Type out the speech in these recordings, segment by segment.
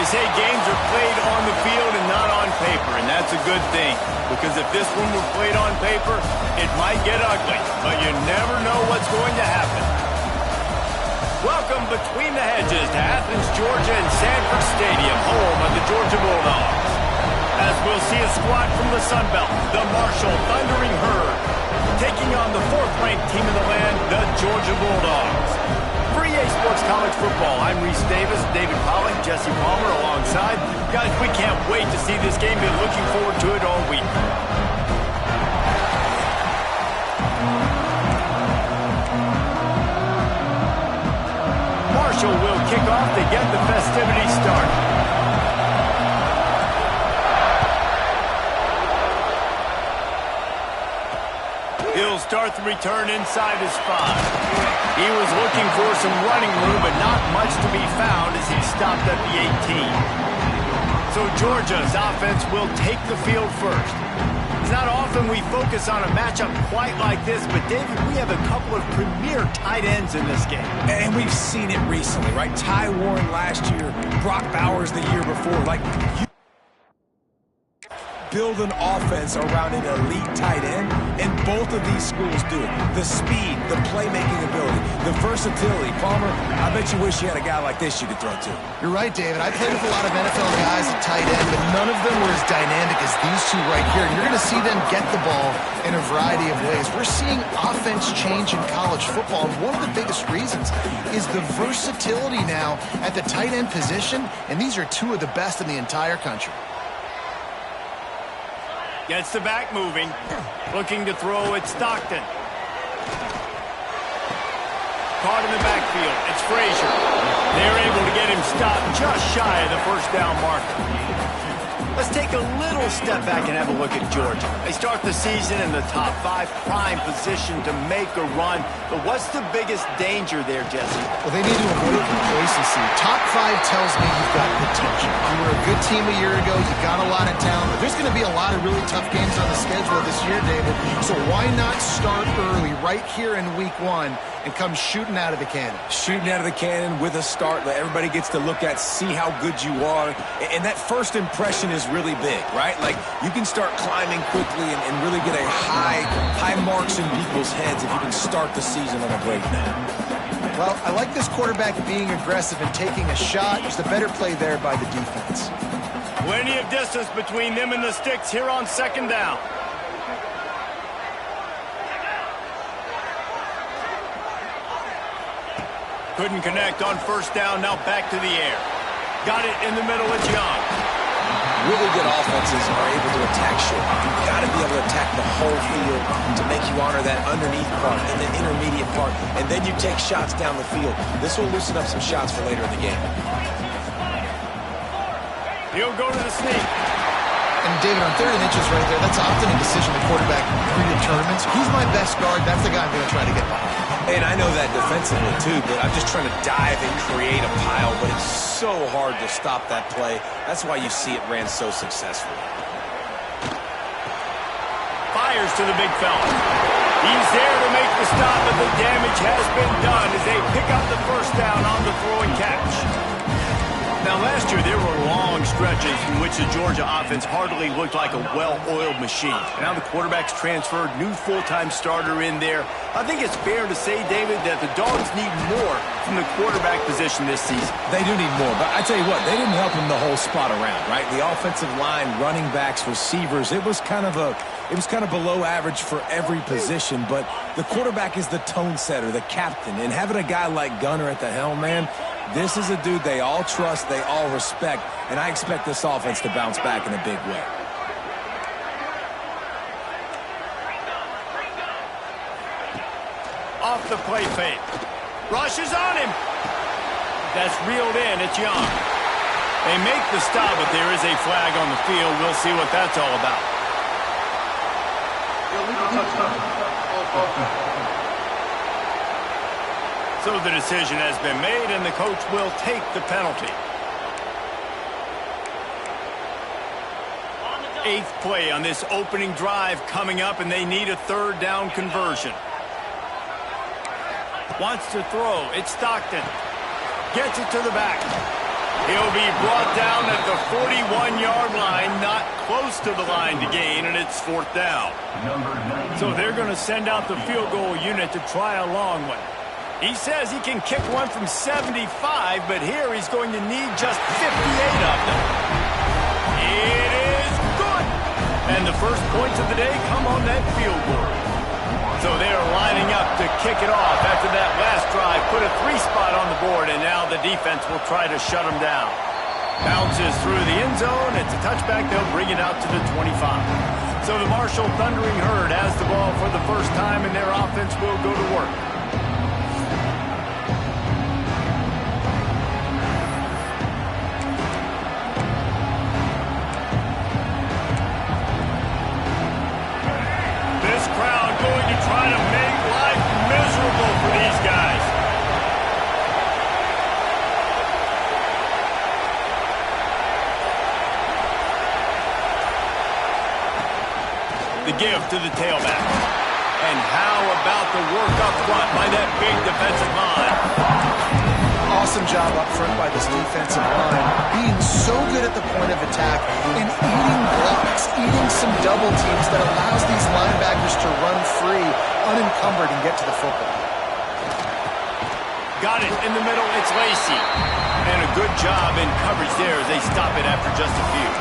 say games are played on the field and not on paper, and that's a good thing. Because if this one were played on paper, it might get ugly, but you never know what's going to happen. Welcome between the hedges to Athens, Georgia and Sanford Stadium, home of the Georgia Bulldogs. As we'll see a squad from the Sun Belt, the Marshall Thundering Herd, taking on the 4th-ranked team in the land, the Georgia Bulldogs. For EA Sports College Football, I'm Reese Davis, David Pollock, Jesse Palmer alongside. Guys, we can't wait to see this game. Been looking forward to it all week. Marshall will kick off to get the festivities started. He'll start the return inside his 5. He was looking for some running room, but not much to be found as he stopped at the 18. So Georgia's offense will take the field first. It's not often we focus on a matchup quite like this, but David, we have a couple of premier tight ends in this game. And we've seen it recently, right? Ty Warren last year, Brock Bowers the year before. Like, you build an offense around an elite tight end, and both of these schools do it. The speed, the playmaking ability, the versatility. Palmer, I bet you wish you had a guy like this you could throw to. You're right, David. I played with a lot of NFL guys at tight end, but none of them were as dynamic as these two right here. You're going to see them get the ball in a variety of ways. We're seeing offense change in college football, and one of the biggest reasons is the versatility now at the tight end position, and these are two of the best in the entire country. Gets the back moving. Looking to throw at Stockton. Caught in the backfield. It's Frazier. They're able to get him stopped just shy of the first down marker. Let's take a little step back and have a look at Georgia. They start the season in the top 5, prime position to make a run. But what's the biggest danger there, Jesse? Well, they need to avoid complacency. Top 5 tells me you've got potential. You were a good team a year ago. You got a lot of talent. But there's going to be a lot of really tough games on the schedule this year, David. So why not start early right here in week 1 and come shooting out of the cannon? Shooting out of the cannon with a start. Let everybody gets to look at, see how good you are. And that first impression is really big, right? Like, you can start climbing quickly and really get a high marks in people's heads if you can start the season on a great note. Well, I like this quarterback being aggressive and taking a shot. There's a better play there by the defense. Plenty of distance between them and the sticks here on 2nd down. Couldn't connect on 1st down, now back to the air. Got it in the middle of Young. Really good offenses are able to attack short. You've got to be able to attack the whole field to make you honor that underneath part and the intermediate part, and then you take shots down the field. This will loosen up some shots for later in the game. He'll go to the sneak. And David, on 3rd and inches right there, that's often a decision the quarterback predetermines. Who's my best guard? That's the guy I'm going to try to get behind. And I know that defensively, too, but I'm just trying to dive and create a pile, but it's so hard to stop that play. That's why you see it ran so successfully. Fires to the big fella. He's there to make the stop, but the damage has been done as they pick up the 1st down on the throw and catch. Now, last year, there were long stretches in which the Georgia offense hardly looked like a well-oiled machine. Now the quarterback's transferred, new full-time starter in there. I think it's fair to say, David, that the Dogs need more from the quarterback position this season. They do need more, but I tell you what, they didn't help him the whole spot around, right? The offensive line, running backs, receivers, it was kind of below average for every position, but the quarterback is the tone setter, the captain, and having a guy like Gunner at the helm, man, this is a dude they all trust, they all respect, and I expect this offense to bounce back in a big way. Off the play fake. Rush is on him. That's reeled in. It's Young. They make the stop, but there is a flag on the field. We'll see what that's all about. So the decision has been made, and the coach will take the penalty. 8th play on this opening drive coming up, and they need a 3rd down conversion. Wants to throw. It's Stockton. Gets it to the back. He'll be brought down at the 41-yard line, not close to the line to gain, and it's 4th down. So they're going to send out the field goal unit to try a long one. He says he can kick one from 75, but here he's going to need just 58 of them. It is good! And the first points of the day come on that field goal. So they are lining up to kick it off after that last drive. Put a 3-spot on the board, and now the defense will try to shut them down. Bounces through the end zone. It's a touchback. They'll bring it out to the 25. So the Marshall Thundering Herd has the ball for the first time, and their offense will go to work. Trying to make life miserable for these guys. The give to the tailback. And how about the work up front by that big defensive line? Awesome job up front by this defensive line, being so good at the point of attack and eating blocks, eating some double teams that allows these linebackers to run free, unencumbered, and get to the football. Got it in the middle. It's Lacey. And a good job in coverage there as they stop it after just a few.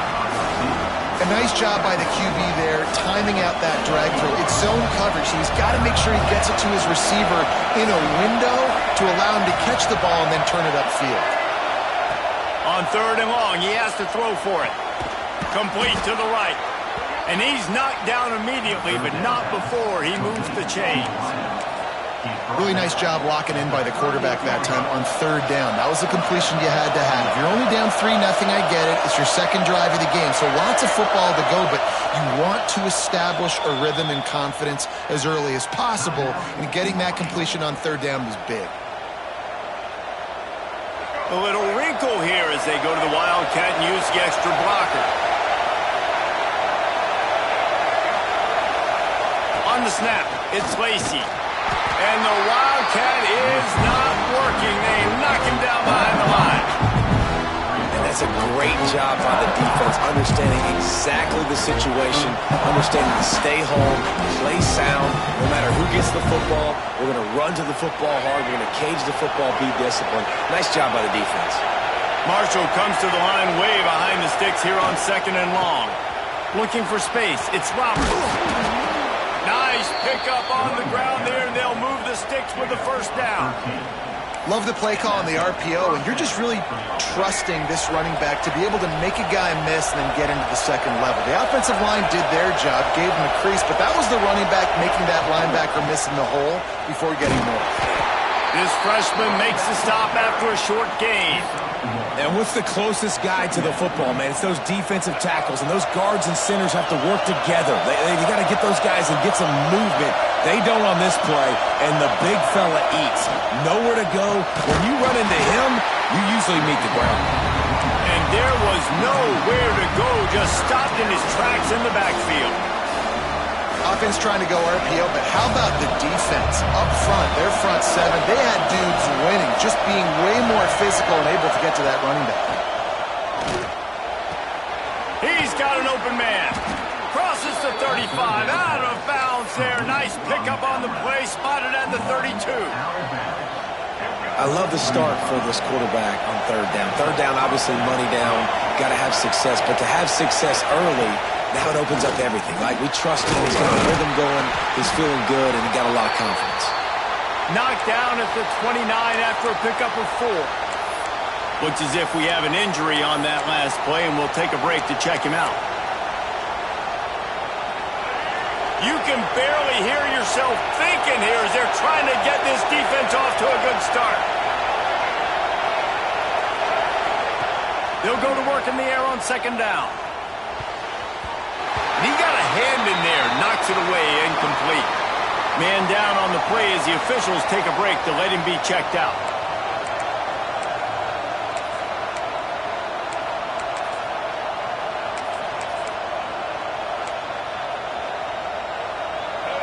A nice job by the QB there, timing out that drag throw. It's zone coverage, so he's got to make sure he gets it to his receiver in a window to allow him to catch the ball and then turn it upfield. On 3rd and long, he has to throw for it. Complete to the right. And he's knocked down immediately, but not before he moves the chains. Really nice job locking in by the quarterback that time on 3rd down. That was the completion you had to have. You're only down 3-0, I get it. It's your second drive of the game, so lots of football to go, but you want to establish a rhythm and confidence as early as possible, and getting that completion on 3rd down was big. A little wrinkle here as they go to the Wildcat and use the extra blocker. On the snap, it's Lacey. And the Wildcat is not working. They knock him down behind the line. And that's a great job by the defense, understanding exactly the situation, understanding to stay home, play sound. No matter who gets the football, we're going to run to the football hard. We're going to cage the football, be disciplined. Nice job by the defense. Marshall comes to the line way behind the sticks here on 2nd and long. Looking for space. It's Roberts. Nice pickup on the ground there, and they'll move the sticks with the 1st down. Love the play call on the RPO, and you're just really trusting this running back to be able to make a guy miss and then get into the 2nd level. The offensive line did their job, gave him a crease, but that was the running back making that linebacker miss in the hole before getting north. This freshman makes the stop after a short gain. And what's the closest guy to the football, man? It's those defensive tackles, and those guards and centers have to work together. You got to get those guys and get some movement. They don't on this play, and the big fella eats. Nowhere to go. When you run into him, you usually meet the ground. And there was nowhere to go, just stopped in his tracks in the backfield. Offense trying to go RPO, but how about the defense? Up front, their front 7, they had dudes winning, just being way more physical and able to get to that running back. He's got an open man. Crosses the 35, out of bounds there. Nice pickup on the play, spotted at the 32. I love the start for this quarterback on 3rd down. 3rd down, obviously money down, got to have success, but to have success early, now it opens up everything. Like, we trust him. He's got a rhythm going. He's feeling good, and he got a lot of confidence. Knocked down at the 29 after a pickup of 4. Looks as if we have an injury on that last play, and we'll take a break to check him out. You can barely hear yourself thinking here as they're trying to get this defense off to a good start. They'll go to work in the air on 2nd down. And he got a hand in there, knocks it away, incomplete. Man down on the play as the officials take a break to let him be checked out.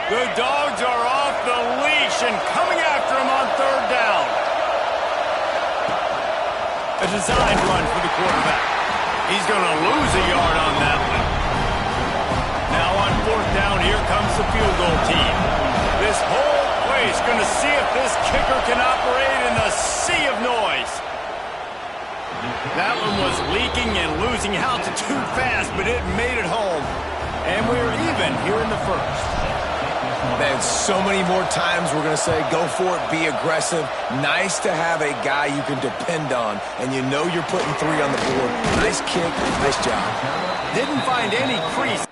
The Dogs are off the leash and coming after him on 3rd down. A design run for the quarterback. He's going to lose a yard on that one. Now on fourth down, here comes the field goal team. This whole place going to see if this kicker can operate in the sea of noise. That one was leaking and losing altitude fast, but it made it home. And we're even here in the first. Man, so many more times we're going to say, go for it, be aggressive. Nice to have a guy you can depend on, and you know you're putting 3 on the board. Nice kick, nice job. Didn't find any crease.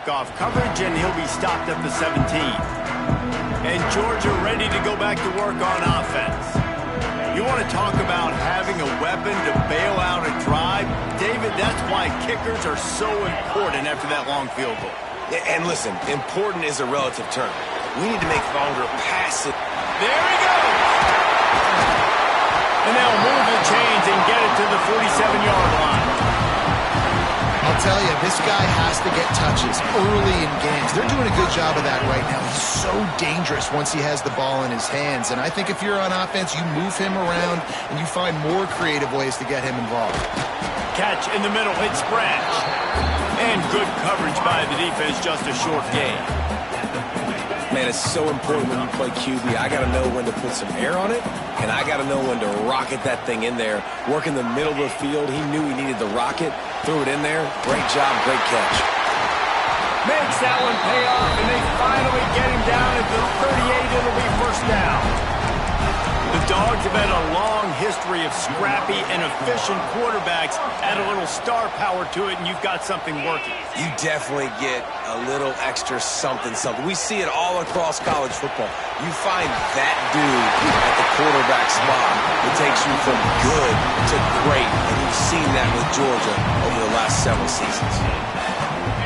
Off coverage, and he'll be stopped at the 17. And Georgia ready to go back to work on offense. You want to talk about having a weapon to bail out a drive? David, that's why kickers are so important after that long field goal. And listen, important is a relative term. We need to make longer passes. There he goes! And they'll move the chains and get it to the 47-yard line. I'll tell you, this guy has to get touches early in games. They're doing a good job of that right now. He's so dangerous once he has the ball in his hands. And I think if you're on offense, you move him around and you find more creative ways to get him involved. Catch in the middle, it's Branch. And good coverage by the defense, just a short gain. Man, it's so important when you play QB. I got to know when to put some air on it, and I got to know when to rocket that thing in there. Work in the middle of the field. He knew he needed the rocket. Threw it in there. Great job, great catch. Makes that one pay off, and they finally get him down at the 38. It'll be first down. The Dogs have had a long history of scrappy and efficient quarterbacks. Add a little star power to it, and you've got something working. You definitely get a little extra something. We see it all across college football. You find that dude at the quarterback spot. It takes you from good to great, and you've seen that with Georgia over the last several seasons.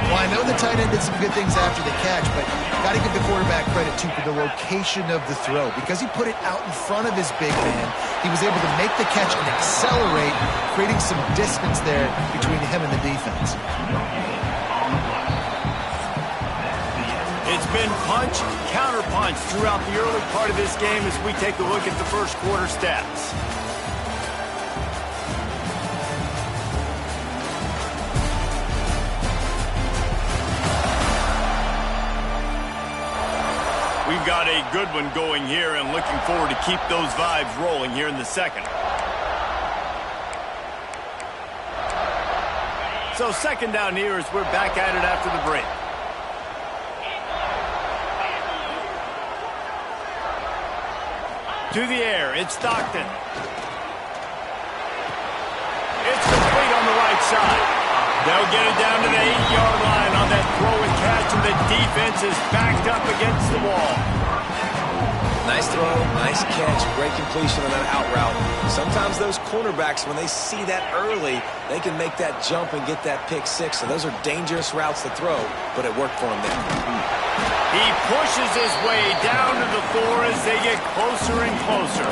Well, I know the tight end did some good things after the catch, but got to give the quarterback credit, too, for the location of the throw. Because he put it out in front of his big man, he was able to make the catch and accelerate, creating some distance there between him and the defense. It's been punch, counter-punch throughout the early part of this game as we take a look at the first quarter stats. We've got a good one going here and looking forward to keep those vibes rolling here in the second. So second down here as we're back at it after the break. To the air, it's Stockton. It's complete on the right side. They'll get it down to the 8-yard line on that throw and catch, and the defense is backed up against the wall. Nice throw, nice catch, great completion on that out route. Sometimes those cornerbacks, when they see that early, they can make that jump and get that pick six. So those are dangerous routes to throw, but it worked for him there. He pushes his way down to the floor as they get closer and closer.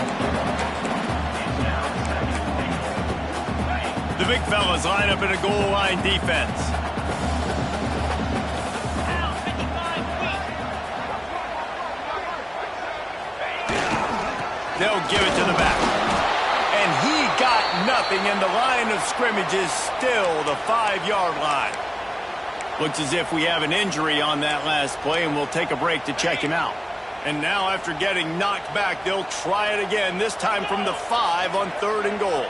The big fellas line up in a goal line defense. They'll give it to the back. And he got nothing, and the line of scrimmage is still the 5-yard line. Looks as if we have an injury on that last play, and we'll take a break to check him out. And now, after getting knocked back, they'll try it again, this time from the 5 on 3rd and goal.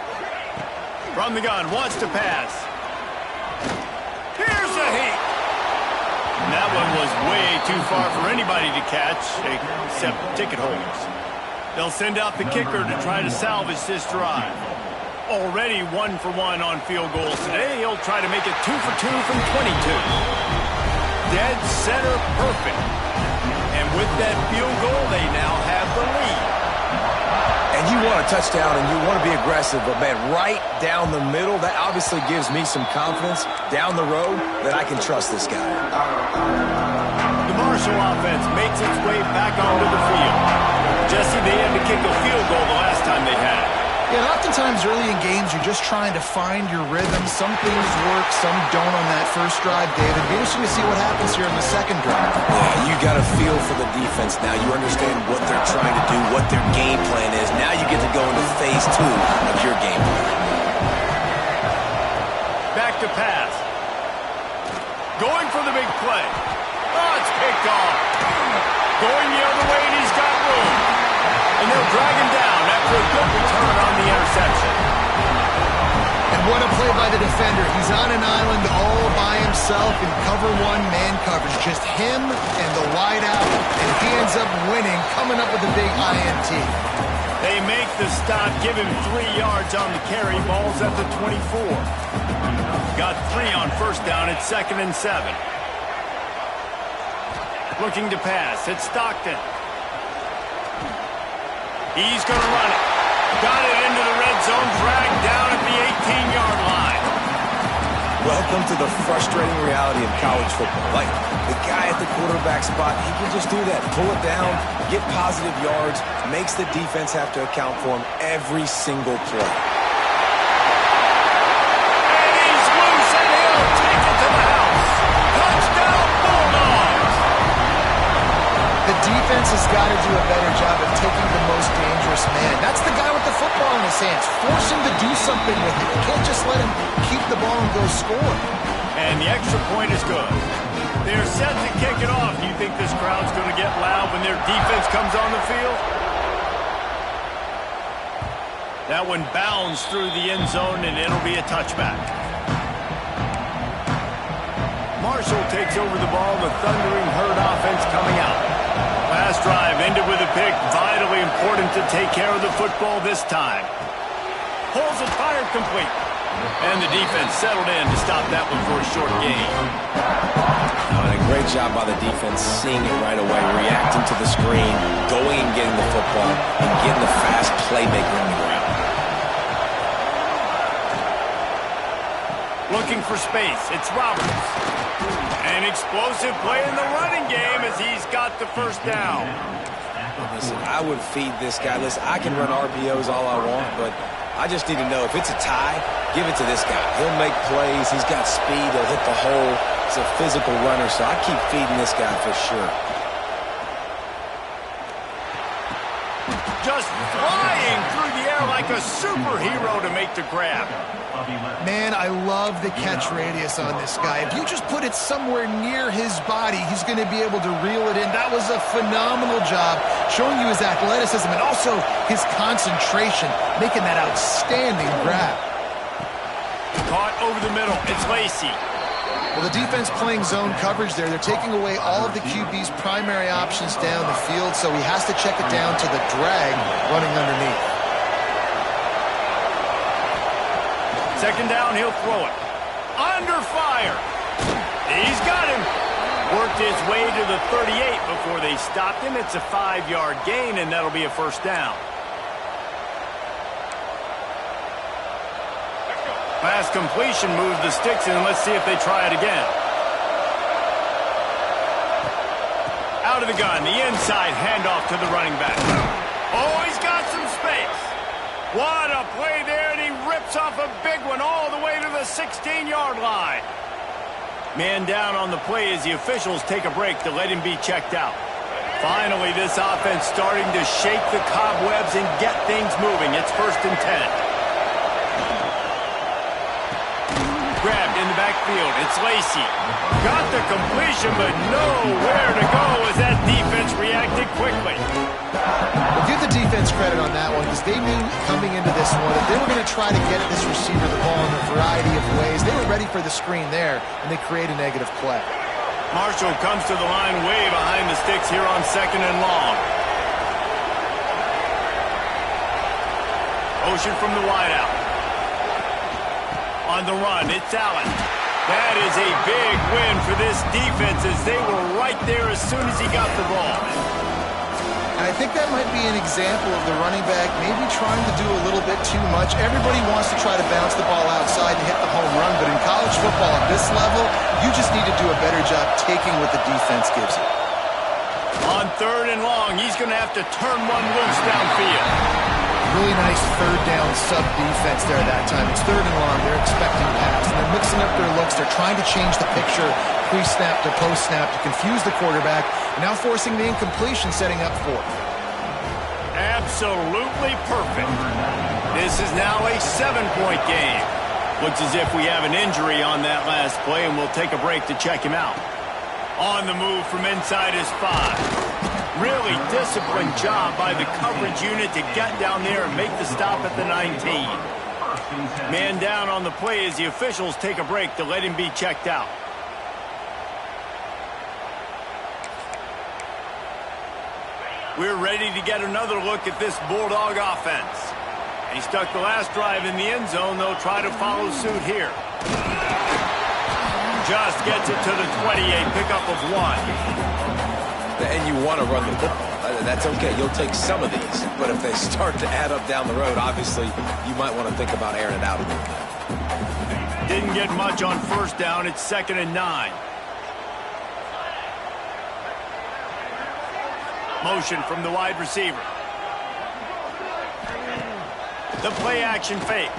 From the gun, wants to pass. Here's a heat. And that one was way too far for anybody to catch, except ticket holders. They'll send out the kicker to try to salvage this drive. Already 1 for 1 on field goals today. He'll try to make it 2 for 2 from 22. Dead center perfect. And And with that field goal, they now have the lead. And you want a touchdown and you want to be aggressive, but, man, right down the middle, that obviously gives me some confidence down the road that I can trust this guy. The Marshall offense makes its way back onto the field. Jesse, they had to kick a field goal the last time they had it. Yeah, and oftentimes early in games, you're just trying to find your rhythm. Some things work, some don't on that first drive, David. It'll be interesting to see what happens here in the second drive. Yeah, you got to feel for the defense now. You understand what they're trying to do, what their game plan is. Now you get to go into phase 2 of your game plan. Back to pass. Going for the big play. Oh, it's picked off. Going the other way, and he's got room. And they'll drag him down after a good return on the interception. And what a play by the defender. He's on an island all by himself in cover 1 man coverage. Just him and the wide out, and he ends up winning, coming up with a big INT. They make the stop, give him 3 yards on the carry. Ball's at the 24. Got 3 on first down. It's 2nd and 7. Looking to pass. It's Stockton. He's going to run it. Got it into the red zone, dragged down at the 18-yard line. Welcome to the frustrating reality of college football. Like, the guy at the quarterback spot, he can just do that. Pull it down, get positive yards, makes the defense have to account for him every single play. And he's loose, and he'll take it to the house. Touchdown, Bulldogs! The defense has got to do a better job of taking the most dangerous man. That's the guy with the football in his hands. Force him to do something with it. You can't just let him keep the ball and go score. And the extra point is good. They're set to kick it off. Do you think this crowd's going to get loud when their defense comes on the field? That one bounds through the end zone, and it'll be a touchback. Marshall takes over the ball. The Thundering Herd offense coming out. Last drive ended with a pick. Vitally important to take care of the football this time. Pulls it, fired complete. And the defense settled in to stop that one for a short gain. And a great job by the defense seeing it right away, reacting to the screen, going and getting the football, and getting the fast playmaker on the ground. Looking for space. It's Roberts. An explosive play in the running game as he's got the first down. Listen, I would feed this guy. Listen, I can run RPOs all I want, but I just need to know if it's a tie, give it to this guy. He'll make plays. He's got speed. He'll hit the hole. He's a physical runner, so I keep feeding this guy for sure. Just flying through the air like a superhero to make the grab. Man, I love the catch radius on this guy. If you just put it somewhere near his body, he's going to be able to reel it in. That was a phenomenal job, showing you his athleticism and also his concentration, making that outstanding grab. Caught over the middle. It's Lacey. Well, the defense playing zone coverage there. They're taking away all of the QB's primary options down the field, so he has to check it down to the drag running underneath. Second down, he'll throw it. Under fire. He's got him. Worked his way to the 38 before they stopped him. It's a 5-yard gain, and that'll be a first down. Pass completion moves the sticks in. Let's see if they try it again. Out of the gun, the inside handoff to the running back. Oh, he's got some space. What a play there, and he rips off a big one all the way to the 16-yard line. Man down on the play as the officials take a break to let him be checked out. Finally, this offense starting to shake the cobwebs and get things moving. It's 1st and 10. Grabbed in the backfield. It's Lacey. Got the completion, but nowhere to go as that defense reacted quickly. Well, give the defense credit on that one because they knew coming into this one that they were going to try to get this receiver the ball in a variety of ways. They were ready for the screen there, and they create a negative play. Marshall comes to the line way behind the sticks here on 2nd and long. Motion from the wideout. On the run, it's Allen. That is a big win for this defense as they were right there as soon as he got the ball. And I think that might be an example of the running back maybe trying to do a little bit too much. Everybody wants to try to bounce the ball outside and hit the home run, but in college football at this level, you just need to do a better job taking what the defense gives you. On 3rd and long, he's going to have to turn one loose downfield. Really nice third down sub-defense there that time. It's 3rd and long. They're expecting pass, and they're mixing up their looks. They're trying to change the picture pre-snap to post-snap to confuse the quarterback, and now forcing the incompletion, setting up 4th. Absolutely perfect. This is now a 7-point game. Looks as if we have an injury on that last play, and we'll take a break to check him out. On the move from inside his 5. Really disciplined job by the coverage unit to get down there and make the stop at the 19. Man down on the play as the officials take a break to let him be checked out. We're ready to get another look at this Bulldog offense. He stuck the last drive in the end zone. They'll try to follow suit here. Just gets it to the 28, pickup of 1. And you want to run the football. That's okay. You'll take some of these. But if they start to add up down the road, obviously, you might want to think about airing it out a little bit. Didn't get much on 1st down. It's 2nd and 9. Motion from the wide receiver. The play action fake.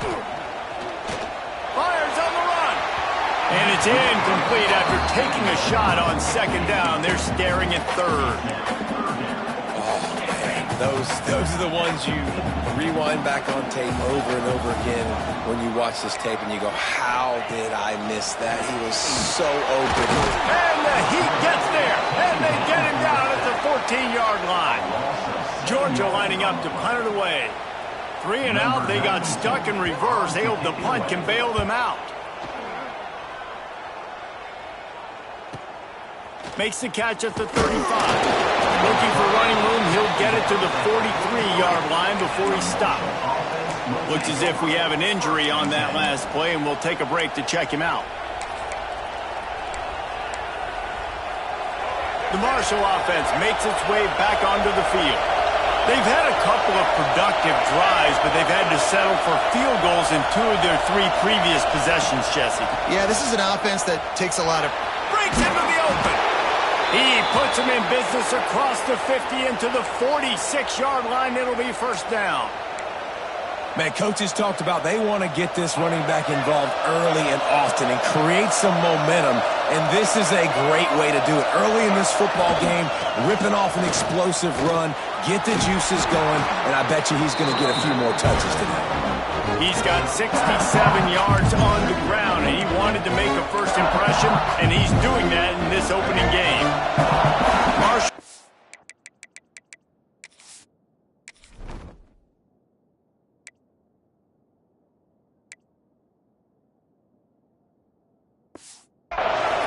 Fires on the run. And it's incomplete after taking a shot on 2nd down. They're staring at 3rd. Oh, man. Those are the ones you rewind back on tape over and over again when you watch this tape and you go, how did I miss that? He was so open. And the Heat gets there. And they get him down at the 14-yard line. Georgia lining up to punt it away. 3 and out. They got stuck in reverse. They hope the punt can bail them out. Makes the catch at the 35. Looking for running room. He'll get it to the 43-yard line before he stopped. Looks as if we have an injury on that last play, and we'll take a break to check him out. The Marshall offense makes its way back onto the field. They've had a couple of productive drives, but they've had to settle for field goals in 2 of their 3 previous possessions, Jesse. Yeah, this is an offense that takes a lot of... Breaks into the open. He puts him in business across the 50 into the 46-yard line. It'll be 1st down. Man, coaches talked about they want to get this running back involved early and often and create some momentum, and this is a great way to do it. Early in this football game, ripping off an explosive run, get the juices going, and I bet you he's going to get a few more touches today. He's got 67 yards on the ground, and he wanted to make a first impression, and he's doing that in this opening game. Marshall.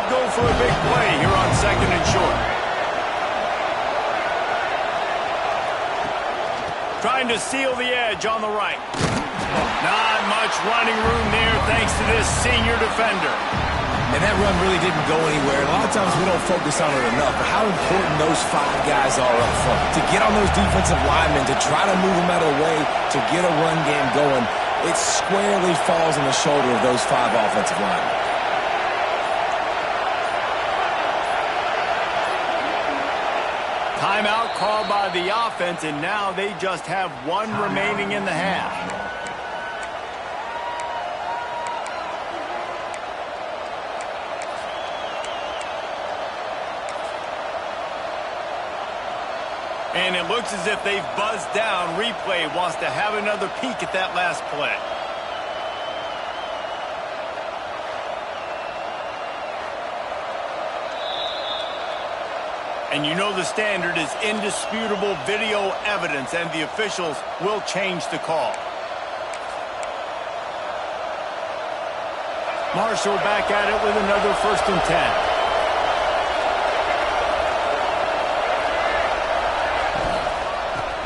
Go for a big play here on 2nd and short. Trying to seal the edge on the right. Not much running room there thanks to this senior defender. And that run really didn't go anywhere. A lot of times we don't focus on it enough, but how important those 5 guys are up front. To get on those defensive linemen, to try to move them out of the way, to get a run game going, it squarely falls on the shoulder of those 5 offensive linemen. Timeout called by the offense, and now they just have 1 remaining in the half. And it looks as if they've buzzed down. Replay wants to have another peek at that last play. And you know the standard is indisputable video evidence, and the officials will change the call. Marshall back at it with another 1st and 10.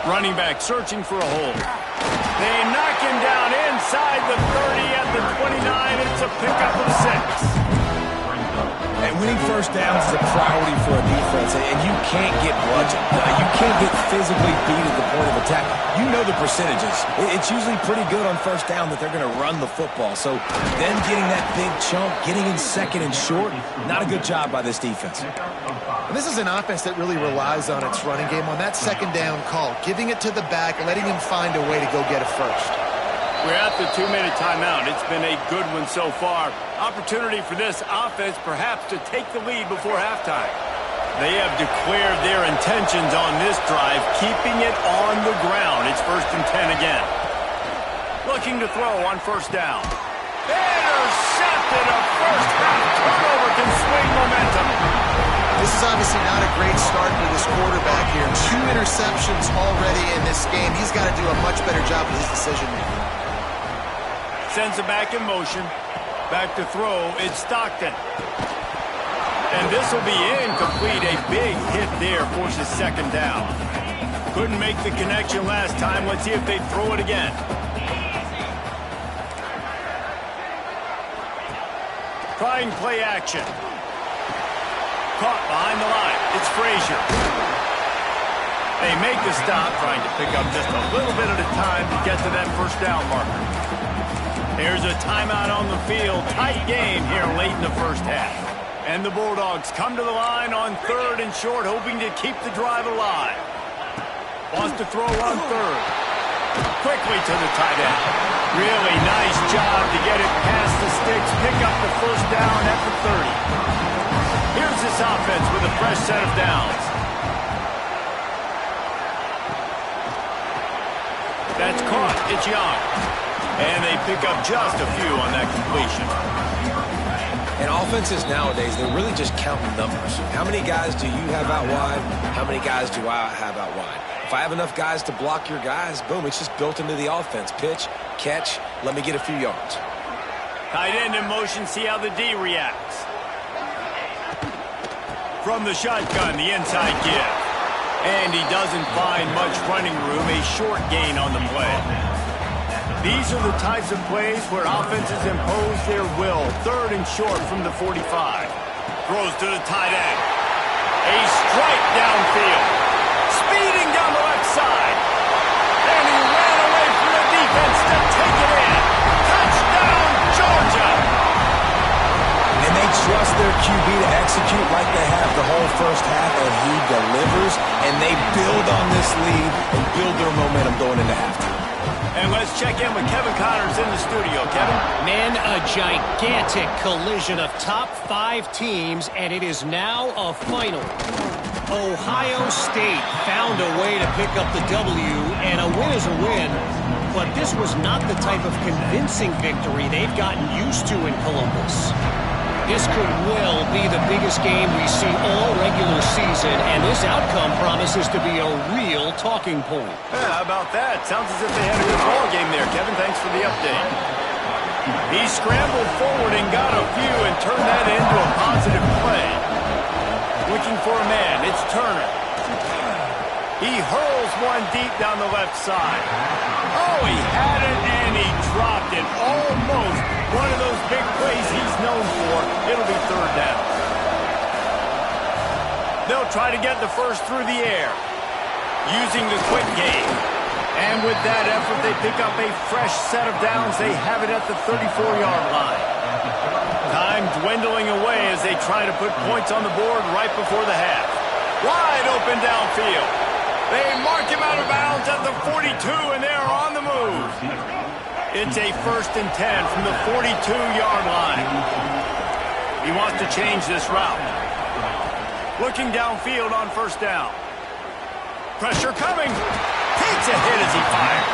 Running back searching for a hole. They knock him down inside the 30 at the 29. It's a pickup of 6. winning first downs is a priority for a defense, and you can't get bludgeoned. You can't get physically beat at the point of attack. You know the percentages. It's usually pretty good on first down that they're going to run the football. So them getting that big chunk, getting in second and short, not a good job by this defense. And this is an offense that really relies on its running game. On that second down call, giving it to the back, letting him find a way to go get it first. We're at the 2-minute timeout. It's been a good one so far. Opportunity for this offense perhaps to take the lead before halftime. They have declared their intentions on this drive, keeping it on the ground. It's 1st and 10 again. Looking to throw on first down. Intercepted. A first half turnover can swing momentum. This is obviously not a great start for this quarterback here. 2 interceptions already in this game. He's got to do a much better job with his decision-making. Sends it back in motion. Back to throw. It's Stockton. And this will be incomplete. A big hit there forces second down. Couldn't make the connection last time. Let's see if they throw it again. Trying play action. Caught behind the line. It's Frazier. They make the stop, trying to pick up just a little bit at a time to get to that first down marker. There's a timeout on the field. Tight game here late in the first half. And the Bulldogs come to the line on 3rd and short, hoping to keep the drive alive. Wants to throw on 3rd. Quickly to the tight end. Really nice job to get it past the sticks, pick up the first down at the 30. Here's this offense with a fresh set of downs. That's caught. It's Young. And they pick up just a few on that completion. And offenses nowadays, they're really just counting numbers. How many guys do you have out wide? How many guys do I have out wide? If I have enough guys to block your guys, boom, it's just built into the offense. Pitch, catch, let me get a few yards. Tight end in motion, see how the D reacts. From the shotgun, the inside give. And he doesn't find much running room, a short gain on the play. These are the types of plays where offenses impose their will. 3rd and short from the 45. Throws to the tight end. A strike downfield. Speeding down the left side. And he ran away from the defense to take it in. Touchdown, Georgia! And they trust their QB to execute like they have the whole first half, and he delivers. And they build on this lead and build their momentum going into halftime. And let's check in with Kevin Connors in the studio. Kevin? Man, a gigantic collision of top 5 teams, and it is now a final. Ohio State found a way to pick up the W, and a win is a win. But this was not the type of convincing victory they've gotten used to in Columbus. This could well be the biggest game we see all regular season, and this outcome promises to be a real talking point. Yeah, how about that? Sounds as if they had a good ball game there, Kevin. Thanks for the update. He scrambled forward and got a few and turned that into a positive play. Looking for a man. It's Turner. He hurls one deep down the left side. Oh, he had it and he dropped it. Almost one of those big plays he's known for. It'll be 3rd down. They'll try to get the first through the air, using the quick game. And with that effort, they pick up a fresh set of downs. They have it at the 34-yard line. Time dwindling away as they try to put points on the board right before the half. Wide open downfield. They mark him out of bounds at the 42, and they're on the move. It's a 1st and 10 from the 42-yard line. He wants to change this route. Looking downfield on first down. Pressure coming. Takes a hit as he fires.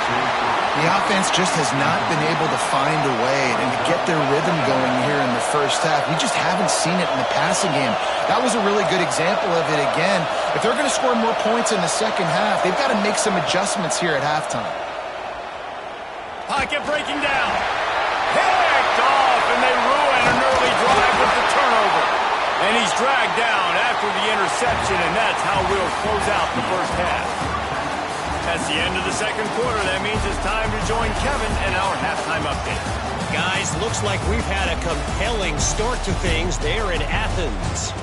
The offense just has not been able to find a way and to get their rhythm going here in the first half. We just haven't seen it in the passing game. That was a really good example of it again. If they're going to score more points in the second half, they've got to make some adjustments here at halftime. Pocket breaking down. Picked off, and they ruin an early drive with the turnover. And he's dragged down after the interception, and that's how we'll close out the first half. That's the end of the second quarter. That means it's time to join Kevin in our halftime update. Guys, looks like we've had a compelling start to things there in Athens.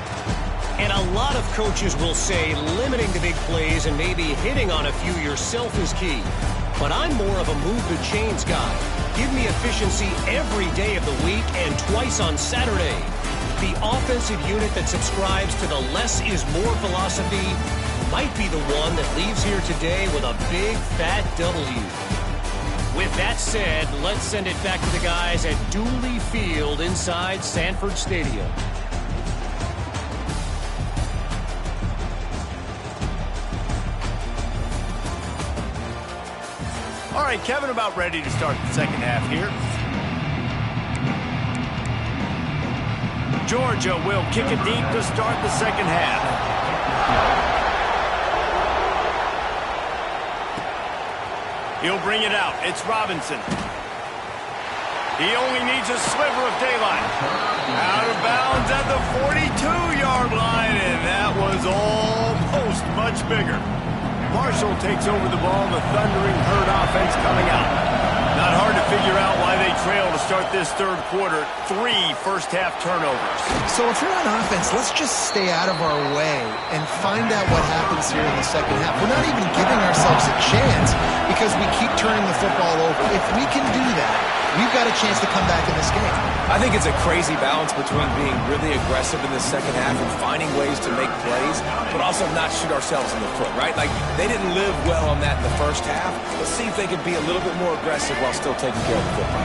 And a lot of coaches will say limiting the big plays and maybe hitting on a few yourself is key. But I'm more of a move the chains guy. Give me efficiency every day of the week and twice on Saturday. The offensive unit that subscribes to the less is more philosophy might be the one that leaves here today with a big fat W. With that said, let's send it back to the guys at Dooley Field inside Sanford Stadium. All right, Kevin, about ready to start the second half here. Georgia will kick it deep to start the second half. He'll bring it out. It's Robinson. He only needs a sliver of daylight. Out of bounds at the 42-yard line, and that was almost much bigger. Marshall takes over the ball, the Thundering Herd offense coming out. Not hard to figure out why they trail to start this third quarter. 3 first-half turnovers. So if you're on offense, let's just stay out of our way and find out what happens here in the second half. We're not even giving ourselves a chance because we keep turning the football over. If we can do that, we've got a chance to come back in this game. I think it's a crazy balance between being really aggressive in the second half and finding ways to make plays, but also not shoot ourselves in the foot, right? Like, they didn't live well on that in the first half. Let's see if they can be a little bit more aggressive while still taking care of the football.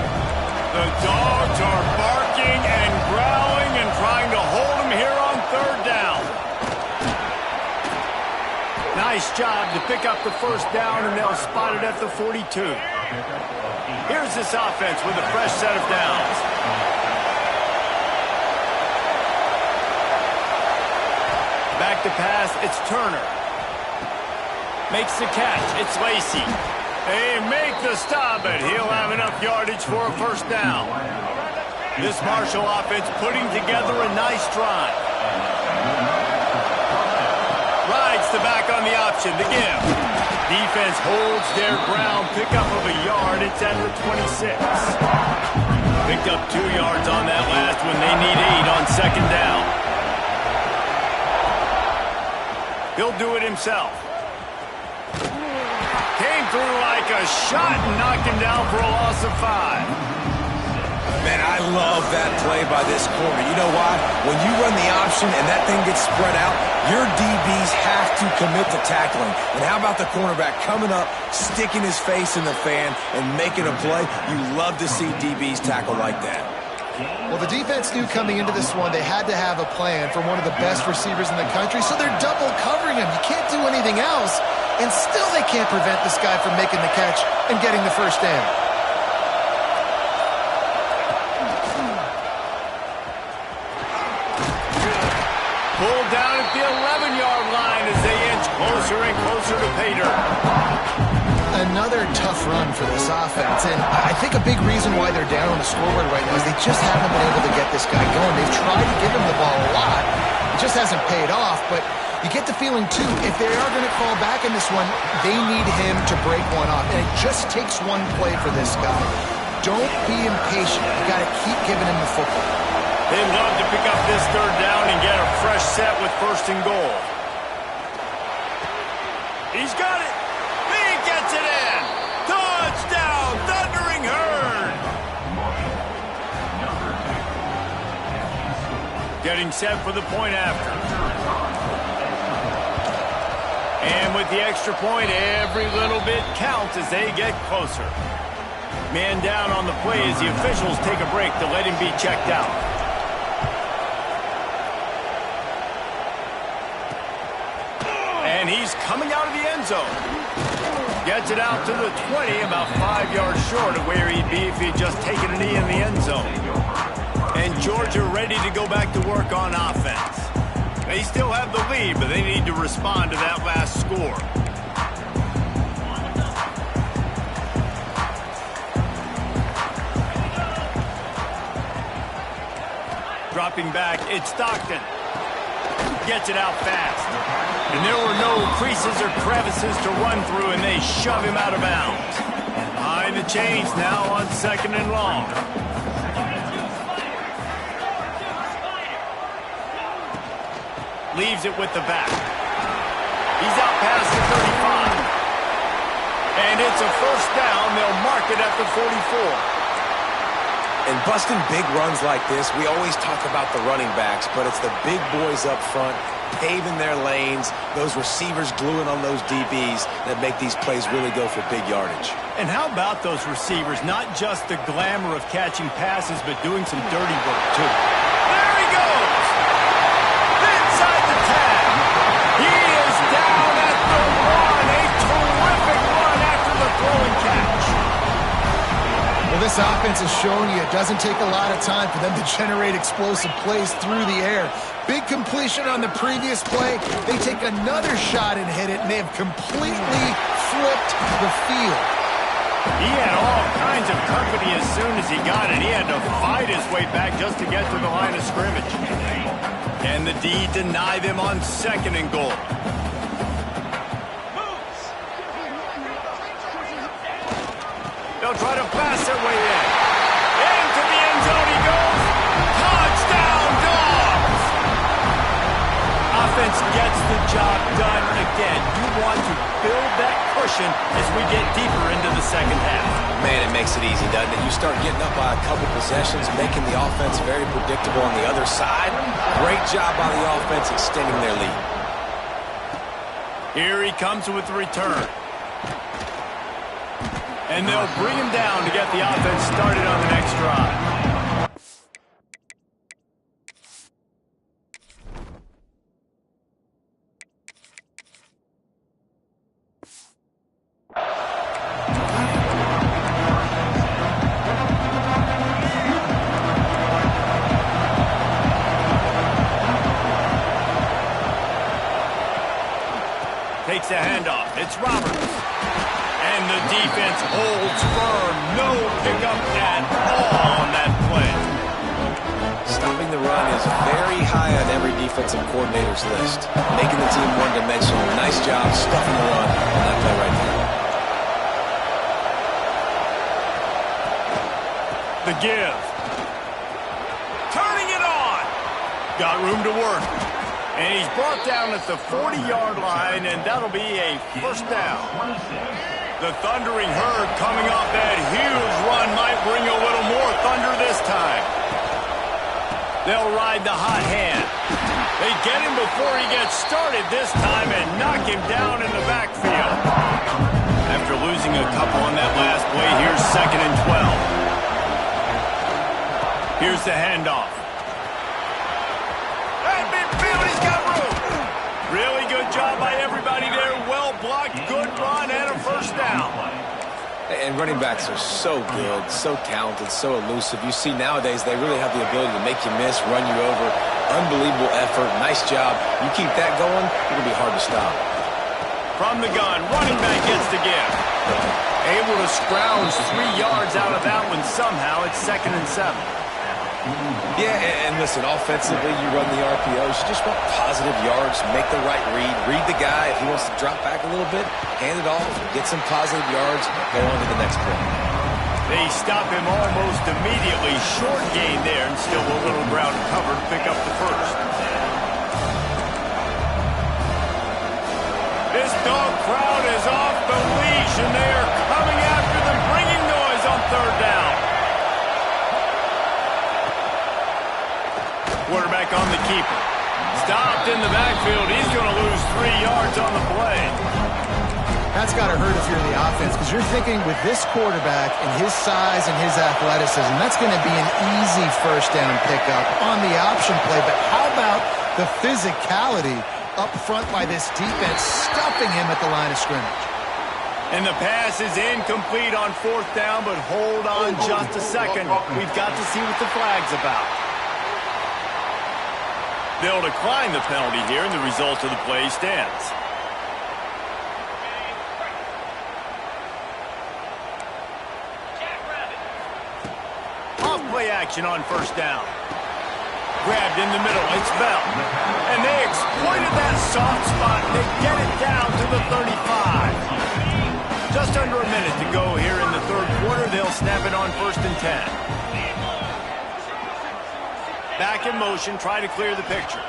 The dogs are barking and growling and trying to hold him here on third down. Nice job to pick up the first down, and they'll spot it at the 42. Here's this offense with a fresh set of downs. Back to pass, it's Turner. Makes the catch, it's Lacey. They make the stop, but he'll have enough yardage for a first down. This Marshall offense putting together a nice drive. Rides the back on the option to give. Defense holds their ground, pickup of a yard. It's at the 26. Picked up 2 yards on that last one. They need 8 on second down. He'll do it himself. Came through like a shot and knocked him down for a loss of 5. Man, I love that play by this corner. You know why? When you run the option and that thing gets spread out, your DBs have to commit to tackling. And how about the cornerback coming up, sticking his face in the fan, and making a play? You love to see DBs tackle like that. Well, the defense knew coming into this one they had to have a plan for one of the best receivers in the country, so they're double covering him. You can't do anything else, and still they can't prevent this guy from making the catch and getting the first down. Pulled down at the 11-yard line as they inch closer and closer to pay dirt. Another tough run for this offense, and I think a big reason why they're down on the scoreboard right now is they just haven't been able to get this guy going. They've tried to give him the ball a lot. It just hasn't paid off, but you get the feeling, too, if they are going to call back in this one, they need him to break one off, and it just takes one play for this guy. Don't be impatient. You got to keep giving him the football. They'd love to pick up this third down and get a fresh set with first and goal. He's got it. He gets it in. Touchdown, Thundering Herd. Getting set for the point after. And with the extra point, every little bit counts as they get closer. Man down on the play as the officials take a break to let him be checked out. And he's coming out of the end zone. Gets it out to the 20, about 5 yards short of where he'd be if he'd just taken a knee in the end zone. And Georgia ready to go back to work on offense. They still have the lead, but they need to respond to that last score. Dropping back, it's Stockton. Gets it out fast. And there were no creases or crevices to run through, and they shove him out of bounds. Behind the chains now on 2nd and long. Leaves it with the back. He's out past the 35. And it's a first down. They'll mark it at the 44. And busting big runs like this, we always talk about the running backs, but it's the big boys up front, paving their lanes, those receivers gluing on those DBs that make these plays really go for big yardage. And how about those receivers? Not just the glamour of catching passes, but doing some dirty work, too. There he goes! Inside the tag. He is down at the 1. A terrific run after the throw and catch. Well, this offense has shown you it doesn't take a lot of time for them to generate explosive plays through the air. Big completion on the previous play. They take another shot and hit it, and they have completely flipped the field. He had all kinds of company as soon as he got it. He had to fight his way back just to get to the line of scrimmage. And the D deny them on 2nd and goal. They'll try to pass their way in. Into the end zone he goes. Touchdown, Dogs! Offense gets the job done again. You want to build that cushion as we get deeper into the second half. Man, it makes it easy, doesn't it? You start getting up by a couple possessions, making the offense very predictable on the other side. Great job by the offense extending their lead. Here he comes with the return. And they'll bring him down to get the offense started on the next drive. Takes a handoff. It's Roberts. And the defense holds firm. No pickup at all on that play. Stopping the run is very high on every defensive coordinator's list. Making the team one-dimensional. Nice job stuffing the run on that play right there. The give. Turning it on. Got room to work. And he's brought down at the 40-yard line, and that'll be a first down. The thundering herd coming off that huge run might bring a little more thunder this time. They'll ride the hot hand. They get him before he gets started this time and knock him down in the backfield. After losing a couple on that last play, here's 2nd and 12. Here's the handoff. At midfield, he's got room. Really good job by everybody there. Well blocked, good run, and a first down. And running backs are so good, so talented, so elusive. You see nowadays they really have the ability to make you miss, run you over. Unbelievable effort. Nice job. You keep that going, it'll be hard to stop. From the gun, running back gets the give. Able to scrounge 3 yards out of that one somehow. It's 2nd and 7. Yeah, and listen, offensively, you run the RPOs. You just want positive yards, make the right read the guy. If he wants to drop back a little bit, hand it off, get some positive yards, go on to the next play. They stop him almost immediately. Short gain there, and still a little ground cover to pick up the first. This dog crowd is off the leash, and they are coming after them, bringing noise on 3rd down. Quarterback on the keeper. Stopped in the backfield. He's going to lose 3 yards on the play. That's got to hurt if you're the offense, because you're thinking with this quarterback and his size and his athleticism, that's going to be an easy first down pickup on the option play. But how about the physicality up front by this defense, stuffing him at the line of scrimmage? And the pass is incomplete on 4th down, but hold on just a second. We've got to see what the flag's about. They'll decline the penalty here, and the result of the play stands. Off play action on 1st down. grabbed in the middle. It's Bell. And they exploited that soft spot. They get it down to the 35. Just under a minute to go here in the third quarter. They'll snap it on 1st and 10. Back in motion, try to clear the picture.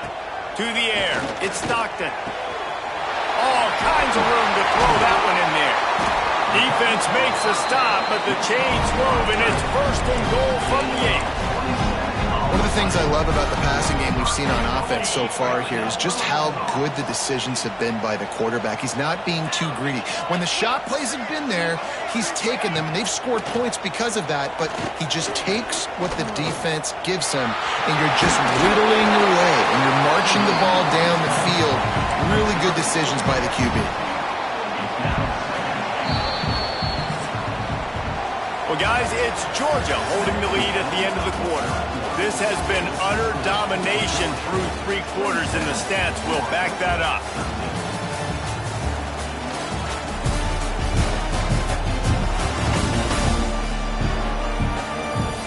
To the air, it's Stockton. All kinds of room to throw that one in there. Defense makes a stop, but the chains move, and it's 1st and goal from the 8. One of the things I love about the passing game we've seen on offense so far here is just how good the decisions have been by the quarterback. He's not being too greedy. When the shot plays have been there, he's taken them, and they've scored points because of that, but he just takes what the defense gives him, and you're just whittling away, and you're marching the ball down the field. Really good decisions by the QB. Well, guys, it's Georgia holding the lead at the end of the quarter. This has been utter domination through 3 quarters, and the stats will back that up.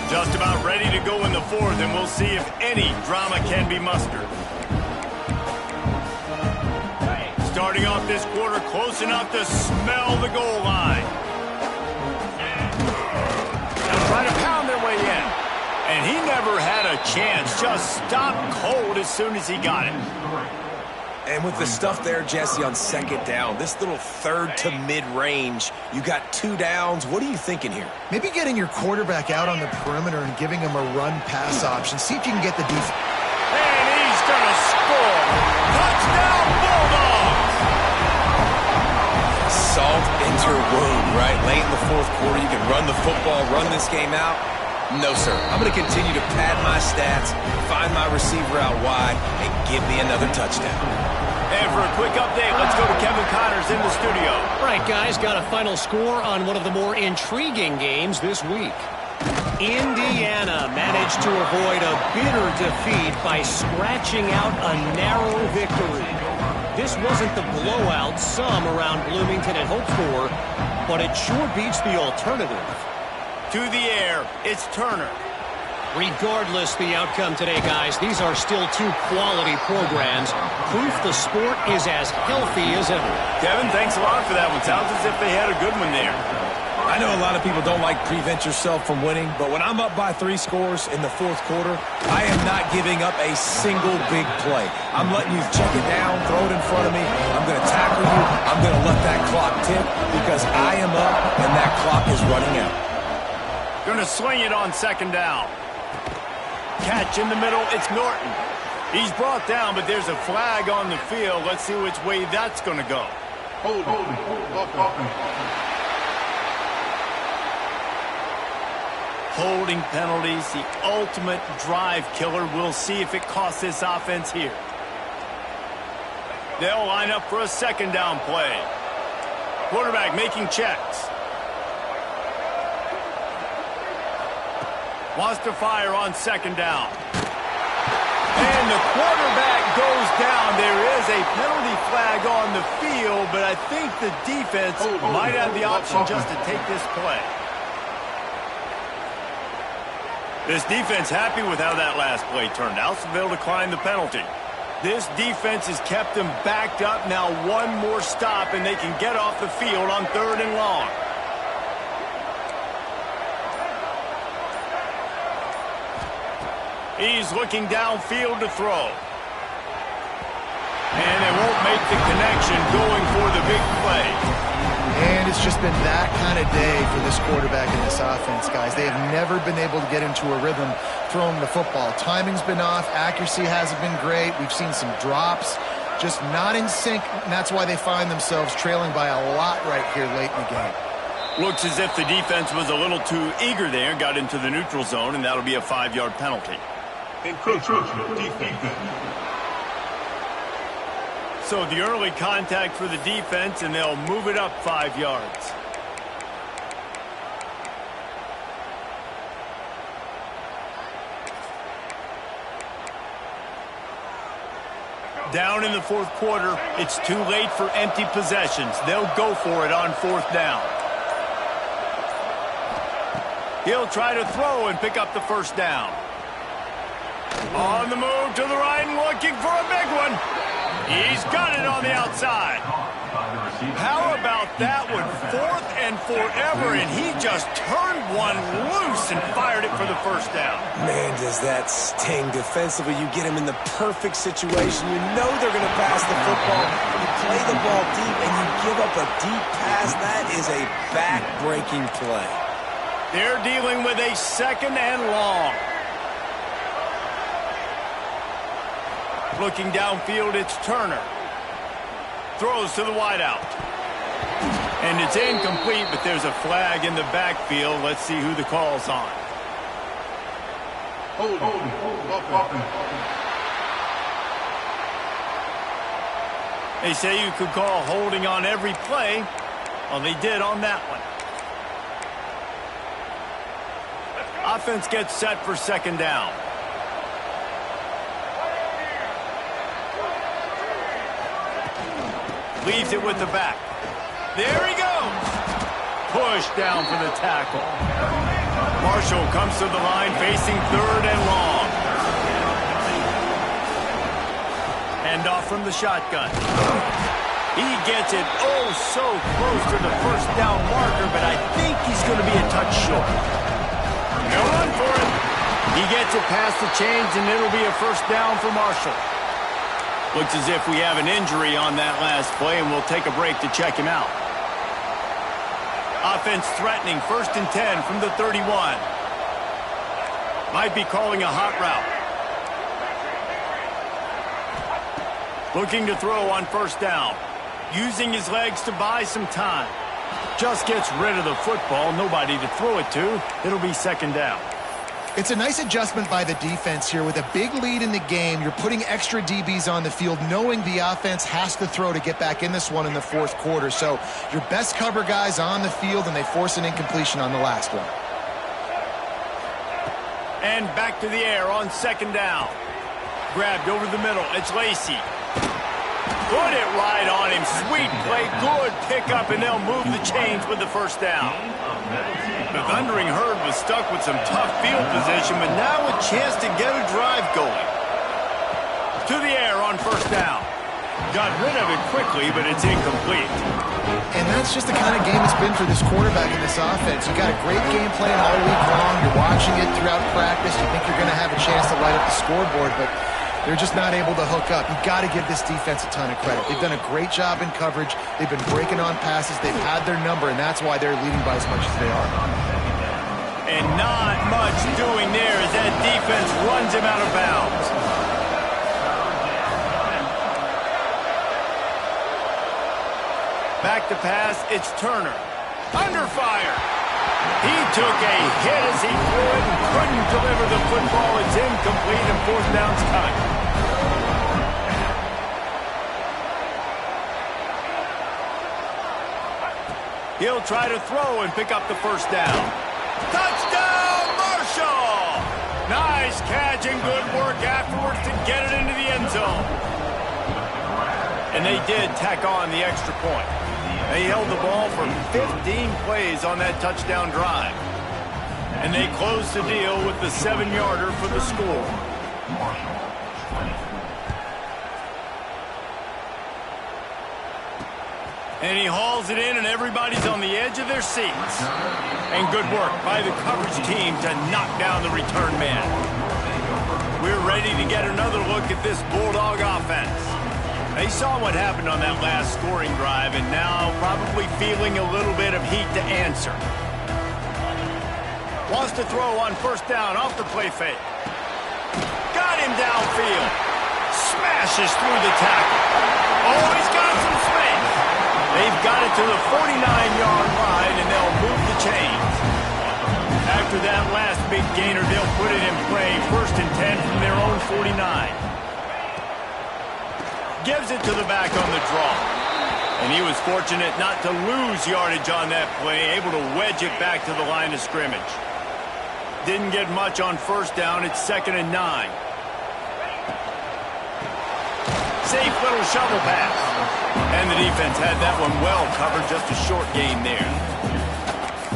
Just about ready to go in the 4th, and we'll see if any drama can be mustered. Starting off this quarter close enough to smell the goal line. Trying to pound their way in. And he never had a chance. Just stopped cold as soon as he got it. And with the stuff there, Jesse, on 2nd down, this little 3rd to mid-range, you got 2 downs. What are you thinking here? Maybe getting your quarterback out on the perimeter and giving him a run-pass option. See if you can get the defense. And he's going to score. Touchdown, Bulldogs! Salt into your wound, right? Late in the 4th quarter, you can run the football, run this game out. No, sir. I'm going to continue to pad my stats, find my receiver out wide, and give me another touchdown. And for a quick update, let's go to Kevin Connors in the studio. All right, guys, got a final score on one of the more intriguing games this week. Indiana managed to avoid a bitter defeat by scratching out a narrow victory. This wasn't the blowout some around Bloomington had hoped for, but it sure beats the alternative. To the air, it's Turner. Regardless the outcome today, guys, these are still 2 quality programs. Proof the sport is as healthy as ever. Kevin, thanks a lot for that one. Sounds as if they had a good one there. I know a lot of people don't like prevent yourself from winning, but when I'm up by 3 scores in the 4th quarter, I am not giving up a single big play. I'm letting you check it down, throw it in front of me. I'm going to tackle you. I'm going to let that clock tick because I am up and that clock is running out. Going to sling it on 2nd down. Catch in the middle, it's Norton. He's brought down, but there's a flag on the field. Let's see which way that's going to go. Holding penalties, the ultimate drive killer. We'll see if it costs this offense here. They'll line up for a 2nd down play. Quarterback making checks. Wants to fire on 2nd down. And the quarterback goes down. There is a penalty flag on the field, but I think the defense might have the option just to take this play. This defense happy with how that last play turned out, so they'll decline the penalty. This defense has kept them backed up. Now 1 more stop, and they can get off the field on 3rd and long. He's looking downfield to throw. And they won't make the connection going for the big play. And it's just been that kind of day for this quarterback and this offense, guys. They have never been able to get into a rhythm throwing the football. Timing's been off. Accuracy hasn't been great. We've seen some drops. Just not in sync, and that's why they find themselves trailing by a lot right here late in the game. Looks as if the defense was a little too eager there, got into the neutral zone, and that'll be a 5-yard penalty. So the early contact for the defense, and they'll move it up 5 yards. Down in the 4th quarter, it's too late for empty possessions. They'll go for it on 4th down. He'll try to throw and pick up the 1st down. On the move to the right and looking for a big one. He's got it on the outside. How about that one? 4th and forever, and he just turned one loose and fired it for the first down. Man, does that sting. Defensively, you get him in the perfect situation. You know they're going to pass the football. You play the ball deep, and you give up a deep pass. That is a back-breaking play. They're dealing with a 2nd and long. Looking downfield, it's Turner. Throws to the wideout. And it's incomplete, but there's a flag in the backfield. Let's see who the call's on. They say you could call holding on every play. Well, they did on that one. Offense gets set for 2nd down. Leaves it with the back. There he goes. Push down for the tackle. Marshall comes to the line facing 3rd and long. Hand off from the shotgun. He gets it oh so close to the 1st down marker, but I think he's going to be a touch short. No run for it. He gets it past the chains, and it'll be a 1st down for Marshall. Looks as if we have an injury on that last play, and we'll take a break to check him out. Offense threatening 1st and 10 from the 31. Might be calling a hot route. Looking to throw on 1st down. Using his legs to buy some time. Just gets rid of the football. Nobody to throw it to. It'll be 2nd down. It's a nice adjustment by the defense here. With a big lead in the game, you're putting extra DBs on the field, knowing the offense has to throw to get back in this one in the 4th quarter. So your best cover guys on the field, and they force an incompletion on the last one. And back to the air on 2nd down. Grabbed over the middle. It's Lacy. Put it right on him. Sweet play. Good pickup, and they'll move the chains with the 1st down. The Thundering Herd was stuck with some tough field position, but now a chance to get a drive going. To the air on 1st down. Got rid of it quickly, but it's incomplete. And that's just the kind of game it's been for this quarterback in this offense. You got a great game plan all week long. You're watching it throughout practice. You think you're going to have a chance to light up the scoreboard, but they're just not able to hook up. You've got to give this defense a ton of credit. They've done a great job in coverage. They've been breaking on passes. They've had their number, and that's why they're leading by as much as they are. And not much doing there as that defense runs him out of bounds. Back to pass, it's Turner. Under fire. He took a hit as he threw it and couldn't deliver the football. It's incomplete, and 4th down's coming. He'll try to throw and pick up the 1st down. Touchdown, Marshall! Nice catch and good work afterwards to get it into the end zone. And they did tack on the extra point. They held the ball for 15 plays on that touchdown drive. And they closed the deal with the 7-yarder for the score. And he hauls it in, and everybody's on the edge of their seats. And good work by the coverage team to knock down the return man. We're ready to get another look at this Bulldog offense. They saw what happened on that last scoring drive, and now probably feeling a little bit of heat to answer. Wants to throw on 1st down off the play fake. Got him downfield. Smashes through the tackle. Oh, he's got some space. They've got it to the 49-yard line, and they'll move the chains. After that last big gainer, they'll put it in play 1st and 10 from their own 49. Gives it to the back on the draw. And he was fortunate not to lose yardage on that play, able to wedge it back to the line of scrimmage. Didn't get much on 1st down. It's 2nd and 9. Safe little shovel pass. And the defense had that one well covered. Just a short gain there.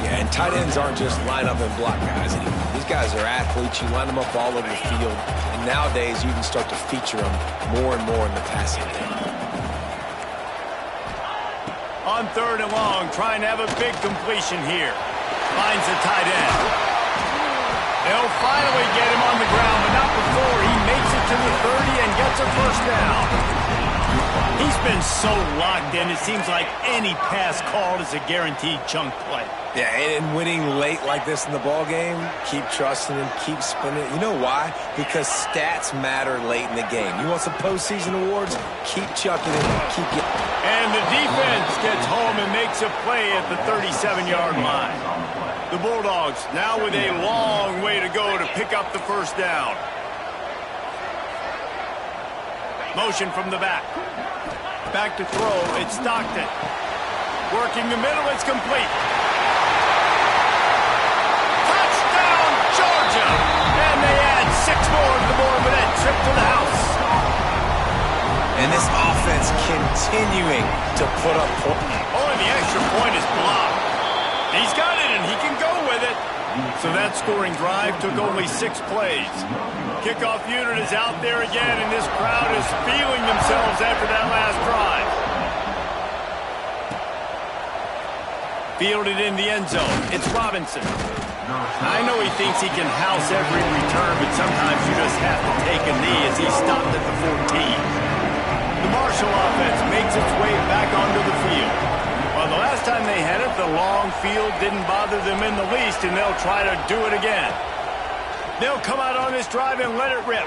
Yeah, and Tight ends aren't just line up and block guys anymore. These guys are athletes. You line them up all over the field. And nowadays, you can start to feature them more and more in the passing game. On 3rd and long, trying to have a big completion here. Finds the tight end. They'll finally get him on the ground, but not before he makes it to the 30 and gets a first down. He's been so locked in, it seems like any pass called is a guaranteed chunk play. Yeah, and winning late like this in the ball game, keep trusting him, keep spinning. You know why? Because stats matter late in the game. You want some postseason awards? Keep chucking it, keep getting. And the defense gets home and makes a play at the 37-yard line. The Bulldogs now with a long way to go to pick up the first down. Motion from the back. Back to throw, it's Stockton. Working the middle, it's complete. Touchdown, Georgia! And they add 6 more to the board with that trip to the house. And this offense continuing to put up points. Oh, and the extra point is blocked. He's got it, and he can go with it. So that scoring drive took only 6 plays. Kickoff unit is out there again, and this crowd is feeling themselves after that last drive. Fielded in the end zone. It's Robinson. I know he thinks he can house every return, but sometimes you just have to take a knee as he stopped at the 14. The Marshall offense makes its way back onto the field. Well, the last time they had it, the long field didn't bother them in the least, and they'll try to do it again. They'll come out on this drive and let it rip.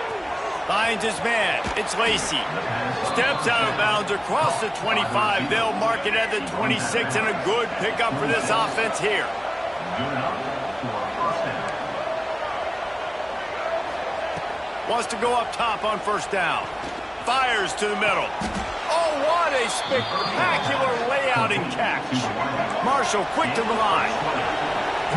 Finds his man. It's Lacey. Steps out of bounds across the 25. They'll mark it at the 26, and a good pickup for this offense here. Wants to go up top on first down. Fires to the middle. Oh, what a spectacular layout and catch. Marshall quick to the line.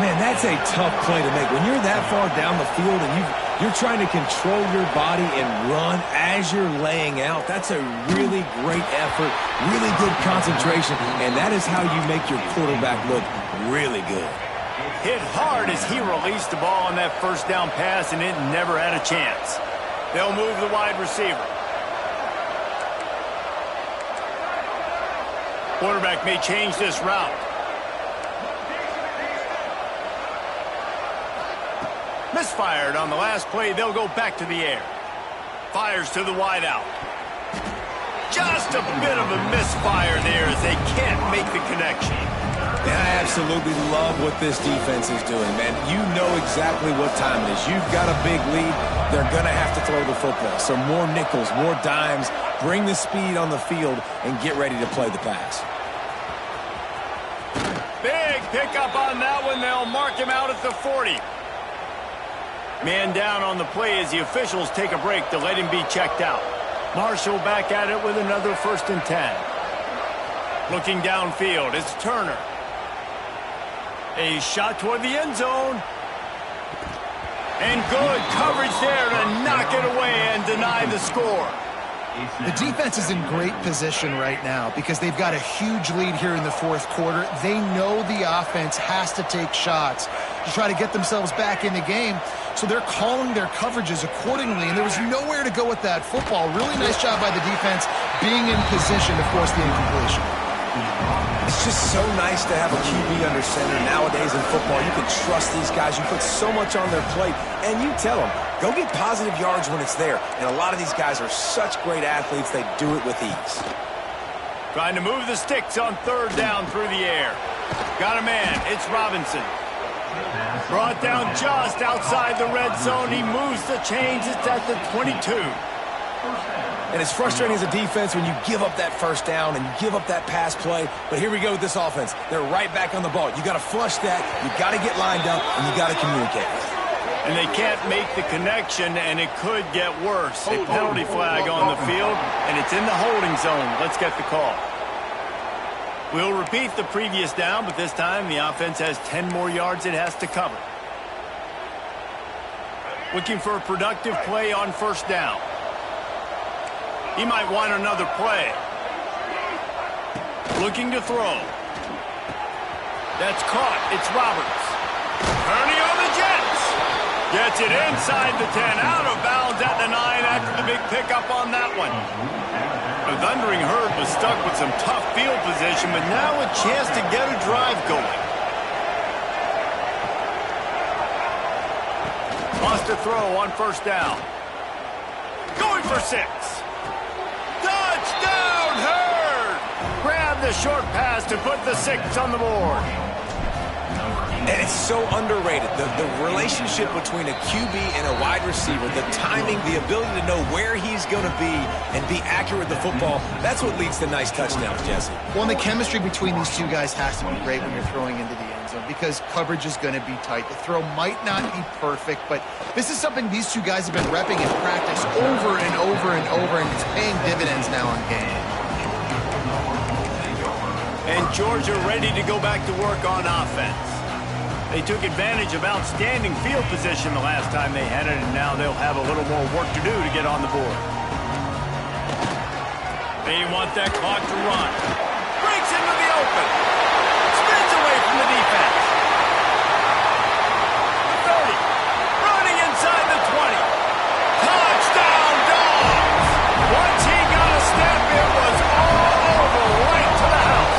Man, that's a tough play to make. When you're that far down the field and you're trying to control your body and run as you're laying out, that's a really great effort, really good concentration, and that is how you make your quarterback look really good. Hit hard as he released the ball on that first down pass, and it never had a chance. They'll move the wide receiver. Quarterback may change this route. Misfired on the last play. They'll go back to the air. Fires to the wideout. Just a bit of a misfire there as they can't make the connection. And I absolutely love what this defense is doing, man. You know exactly what time it is. You've got a big lead. They're going to have to throw the football. So more nickels, more dimes. Bring the speed on the field and get ready to play the pass. Big pickup on that one. They'll mark him out at the 40. Man down on the play as the officials take a break to let him be checked out. Marshall back at it with another 1st and 10. Looking downfield, it's Turner. A shot toward the end zone. And good coverage there to knock it away and deny the score. The defense is in great position right now because they've got a huge lead here in the 4th quarter. They know the offense has to take shots to try to get themselves back in the game. So they're calling their coverages accordingly, and there was nowhere to go with that football. Really nice job by the defense being in position to force the incompletion. It's just so nice to have a QB under center nowadays in football. You can trust these guys. You put so much on their plate, and you tell them, go get positive yards when it's there. And a lot of these guys are such great athletes, they do it with ease. Trying to move the sticks on 3rd down through the air. Got a man. It's Robinson. Brought down just outside the red zone. He moves the chains. It's at the 22. And it's frustrating as a defense when you give up that first down and you give up that pass play. But here we go with this offense. They're right back on the ball. You got to flush that. You got to get lined up, and you got to communicate. And they can't make the connection, and it could get worse. A penalty flag on the field, and it's in the holding zone. Let's get the call. We'll repeat the previous down, but this time the offense has 10 more yards it has to cover. Looking for a productive play on first down. He might want another play. Looking to throw. That's caught. It's Roberts. Turning on the Jets. Gets it inside the 10. Out of bounds at the 9 after the big pickup on that one. The Thundering Herd was stuck with some tough field position, but now a chance to get a drive going. Lost a throw on first down. Going for 6. Touchdown, Herd! Grab the short pass to put the 6 on the board. And it's so underrated. The relationship between a QB and a wide receiver, the timing, the ability to know where he's going to be and be accurate with the football, that's what leads to nice touchdowns, Jesse. Well, and the chemistry between these two guys has to be great when you're throwing into the end zone because coverage is going to be tight. The throw might not be perfect, but this is something these two guys have been repping in practice over and over and over, and it's paying dividends now on game. And Georgia ready to go back to work on offense. They took advantage of outstanding field position the last time they had it, and now they'll have a little more work to do to get on the board. They want that clock to run. Breaks into the open. Spins away from the defense. 30. Running inside the 20. Touchdown, Dogs! Once he got a step, it was all over, right to the house.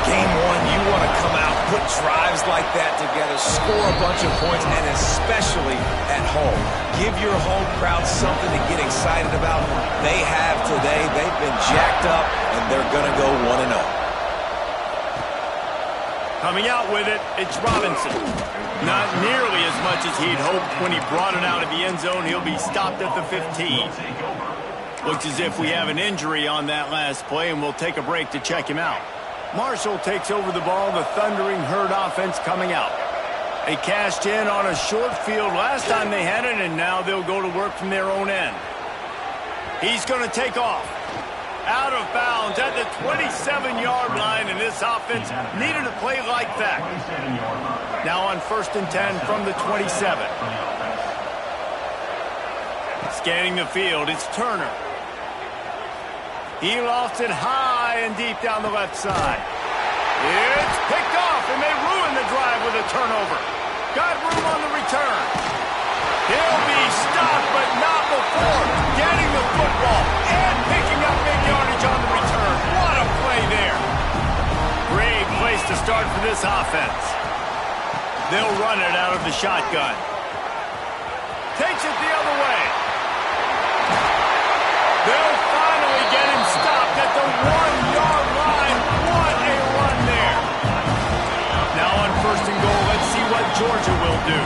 Game 1, you want to come out, put drives like that together, score a bunch of points, and especially at home. Give your home crowd something to get excited about. They have today. They've been jacked up, and they're going to go 1-0. Coming out with it, it's Robinson. Not nearly as much as he'd hoped when he brought it out of the end zone. He'll be stopped at the 15. Looks as if we have an injury on that last play, and we'll take a break to check him out. Marshall takes over the ball, the Thundering Herd offense coming out. They cashed in on a short field last time they had it, and now they'll go to work from their own end. He's going to take off. Out of bounds at the 27-yard line, and this offense needed a play like that. Now on 1st and 10 from the 27. Scanning the field, it's Turner. He lofts it high and deep down the left side. It's picked off, and they ruin the drive with a turnover. Got room on the return. He'll be stopped, but not before getting the football and picking up big yardage on the return. What a play there. Great place to start for this offense. They'll run it out of the shotgun. Takes it the other way. They'll finally get him stopped at the 1-yard line. What a run there. Now on 1st and goal, let's see what Georgia will do.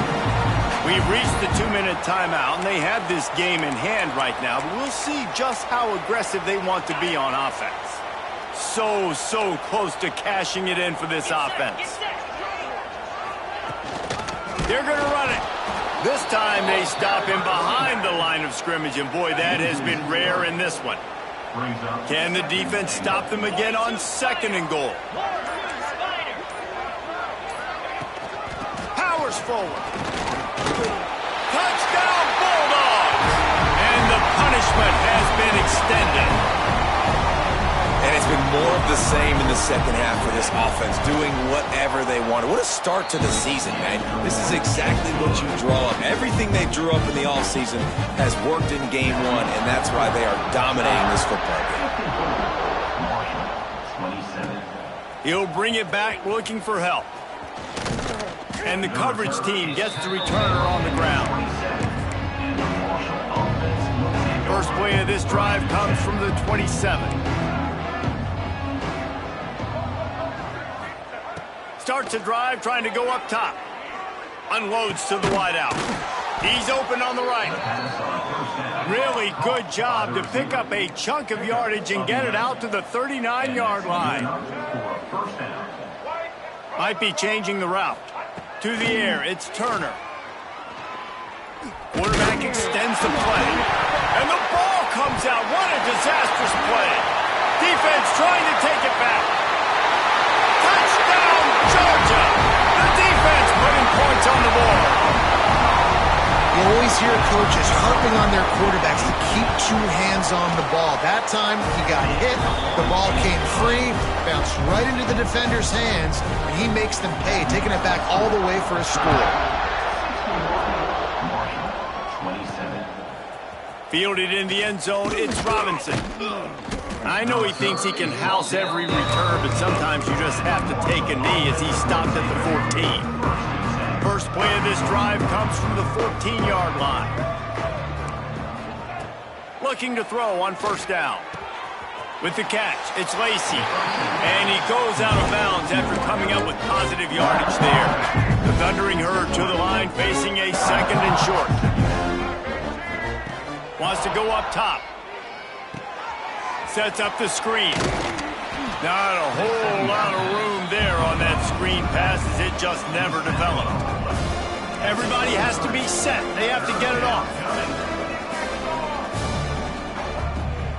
We've reached the 2-minute timeout, and they have this game in hand right now, but we'll see just how aggressive they want to be on offense. So close to cashing it in for this offense. They're going to run it. This time they stop him behind the line of scrimmage, and boy, that has been rare in this one. Can the defense stop them again on 2nd and goal? Powers forward. Touchdown, Bulldogs! And the punishment has been extended. And it's been more of the same in the second half for this offense, doing whatever they wanted. What a start to the season, man. This is exactly what you draw up. Everything they drew up in the offseason has worked in game 1, and that's why they are dominating this football game. He'll bring it back looking for help. And the coverage team gets the returner on the ground. First play of this drive comes from the 27. Starts a drive trying to go up top. Unloads to the wideout. He's open on the right. Really good job to pick up a chunk of yardage and get it out to the 39-yard line. Might be changing the route. To the air, it's Turner. Quarterback extends the play. And the ball comes out. What a disastrous play. Defense trying to take it back. Touchdown, Georgia! The defense putting points on the board. You always hear coaches harping on their quarterbacks to keep 2 hands on the ball. That time, he got hit, the ball came free, bounced right into the defender's hands, and he makes them pay, taking it back all the way for a score. Fielded in the end zone, it's Robinson. I know he thinks he can house every return, but sometimes you just have to take a knee as he stopped at the 14. First play of this drive comes from the 14-yard line. Looking to throw on first down. With the catch, it's Lacy. And he goes out of bounds after coming up with positive yardage there. The Thundering Herd to the line, facing a 2nd and short. Wants to go up top. Sets up the screen. Not a whole lot of room there on that screen pass as it just never developed. Everybody has to be set. They have to get it off.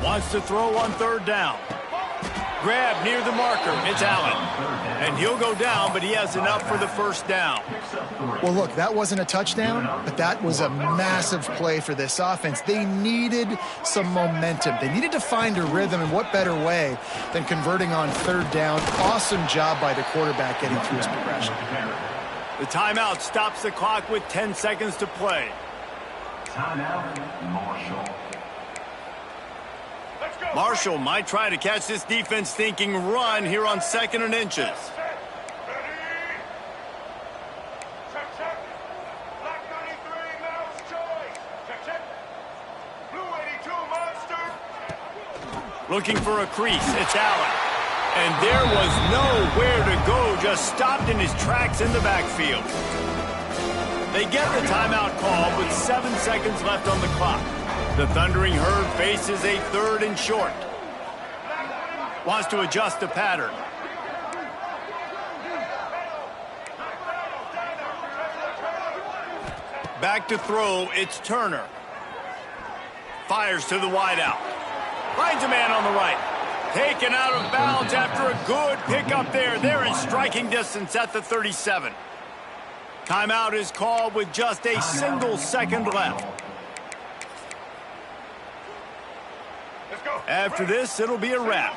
Wants to throw on 3rd down. Grab near the marker. It's Allen. And he'll go down, but he has enough for the first down. Well, look, that wasn't a touchdown, but that was a massive play for this offense. They needed some momentum. They needed to find a rhythm, and what better way than converting on 3rd down. Awesome job by the quarterback getting through his progression. The timeout stops the clock with 10 seconds to play. Timeout, Marshall. Marshall might try to catch this defense thinking run here on 2nd and inches. Looking for a crease. It's Allen. And there was nowhere to go. Just stopped in his tracks in the backfield. They get the timeout call with 7 seconds left on the clock. The Thundering Herd faces a 3rd and short. Wants to adjust the pattern. Back to throw, it's Turner. Fires to the wideout. Finds a man on the right. Taken out of bounds after a good pickup there. They're in striking distance at the 37. Timeout is called with just a single second left. After this, it'll be a wrap.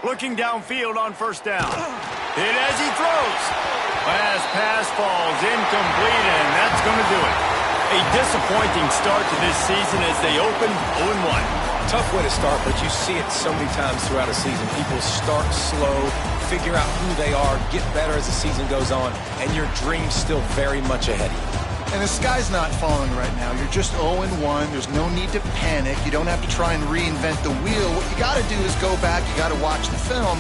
Looking downfield on first down. Hit as he throws. Last pass falls incomplete, and that's going to do it. A disappointing start to this season as they open 0-1. Tough way to start, but you see it so many times throughout a season. People start slow, figure out who they are, get better as the season goes on, and your dream's still very much ahead of you. And the sky's not falling right now. You're just 0-1. There's no need to panic. You don't have to try and reinvent the wheel. What you got to do is go back. You got to watch the film.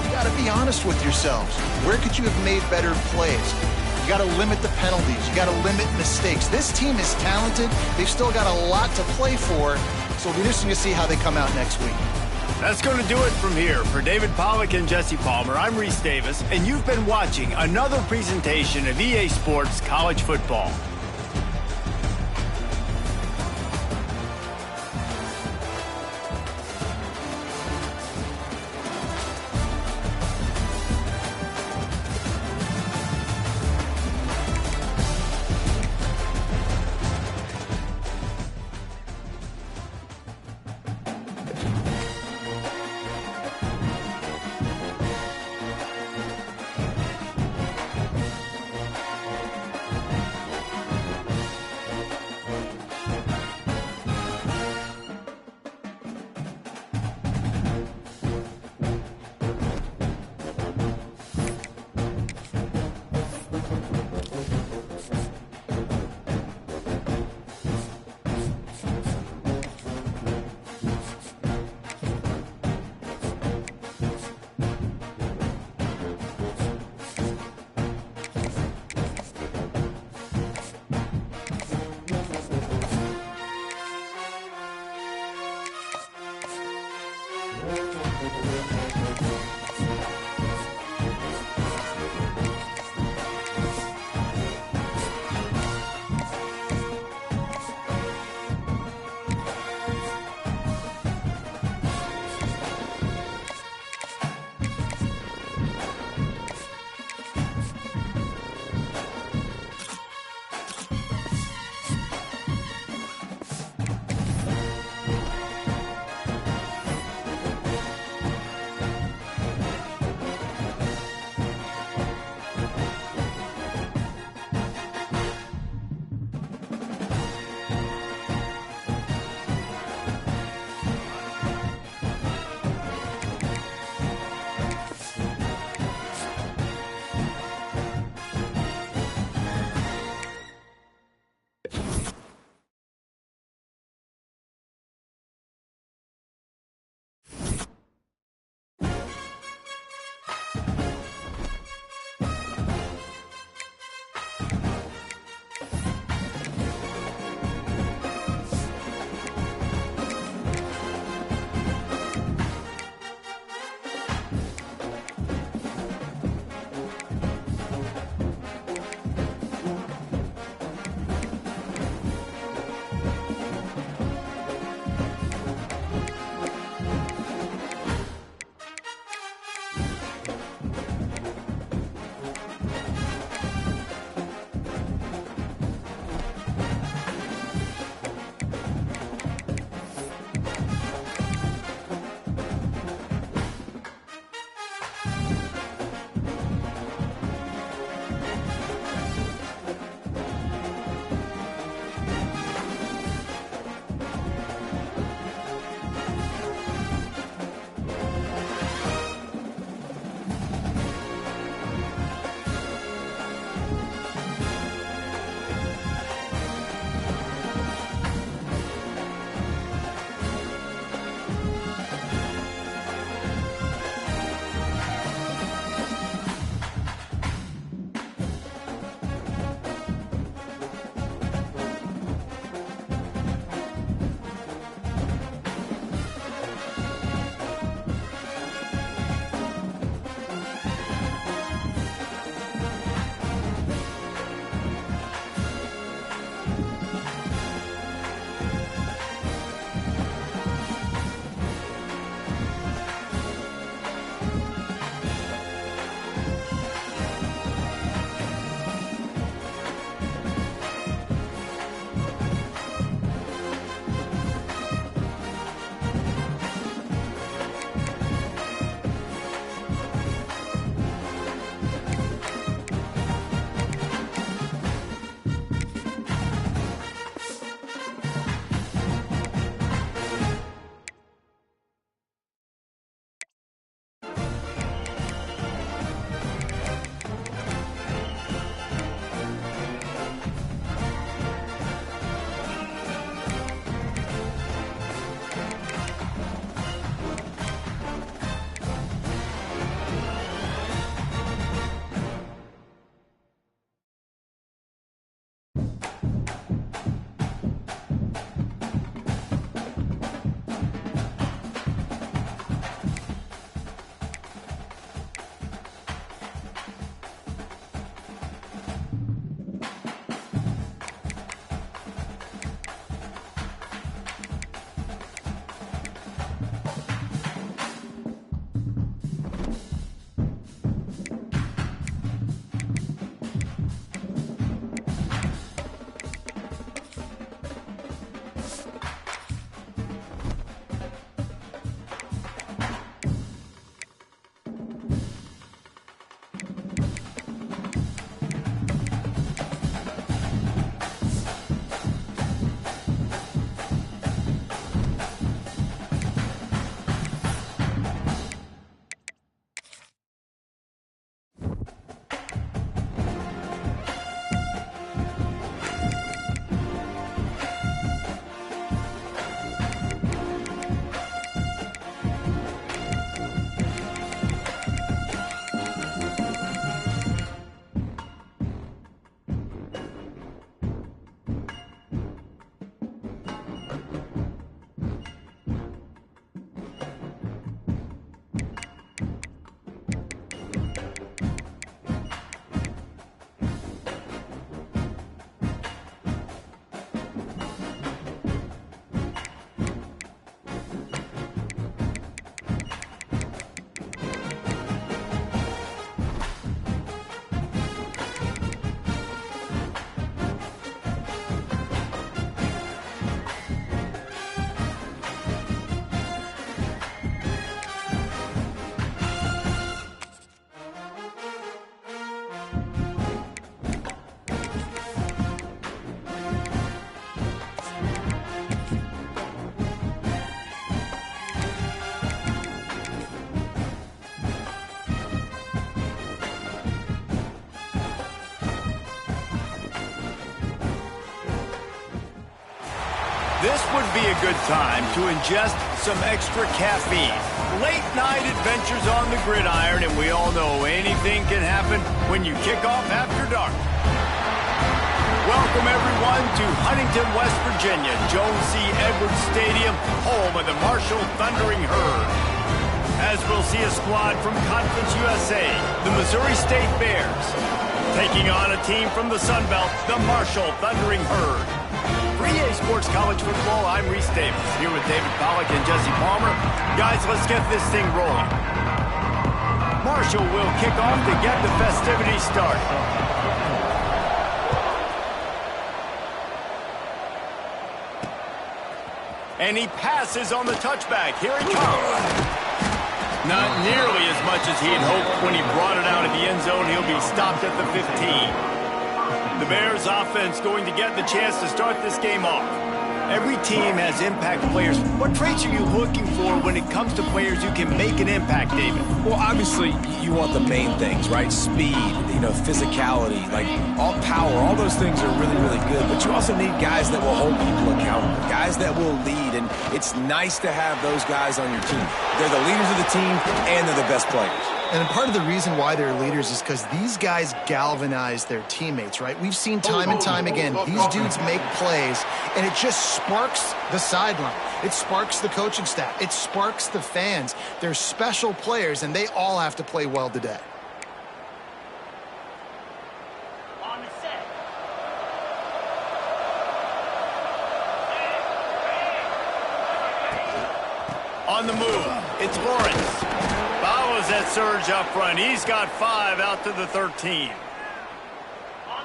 You got to be honest with yourselves. Where could you have made better plays? You got to limit the penalties. You got to limit mistakes. This team is talented. They've still got a lot to play for. So it'll be interesting to see how they come out next week. That's going to do it from here. For David Pollack and Jesse Palmer, I'm Reese Davis, and you've been watching another presentation of EA Sports College Football. This would be a good time to ingest some extra caffeine. Late night adventures on the gridiron, and we all know anything can happen when you kick off after dark. Welcome, everyone, to Huntington, West Virginia, Jones C. Edwards Stadium, home of the Marshall Thundering Herd. As we'll see a squad from Conference USA, the Missouri State Bears, taking on a team from the Sun Belt, the Marshall Thundering Herd. For EA Sports College Football, I'm Reese Davis, here with David Pollack and Jesse Palmer. Guys, let's get this thing rolling. Marshall will kick off to get the festivities started. And he passes on the touchback. Here he comes. Not nearly as much as he had hoped when he brought it out of the end zone. He'll be stopped at the 15. The Bears offense going to get the chance to start this game off. Every team has impact players. What traits are you looking for when it comes to players who can make an impact, David? Well, obviously, you want the main things, right? Speed, physicality, like all power. All those things are really, really good. But you also need guys that will hold people accountable, guys that will lead. And it's nice to have those guys on your team. They're the leaders of the team, and they're the best players. And part of the reason why they're leaders is because these guys galvanize their teammates, right? We've seen time and time again, these dudes make plays, and it just sparks the sideline. It sparks the coaching staff. It sparks the fans. They're special players, and they all have to play well today. On the move, it's Lawrence. Follows that surge up front. He's got 5 out to the 13.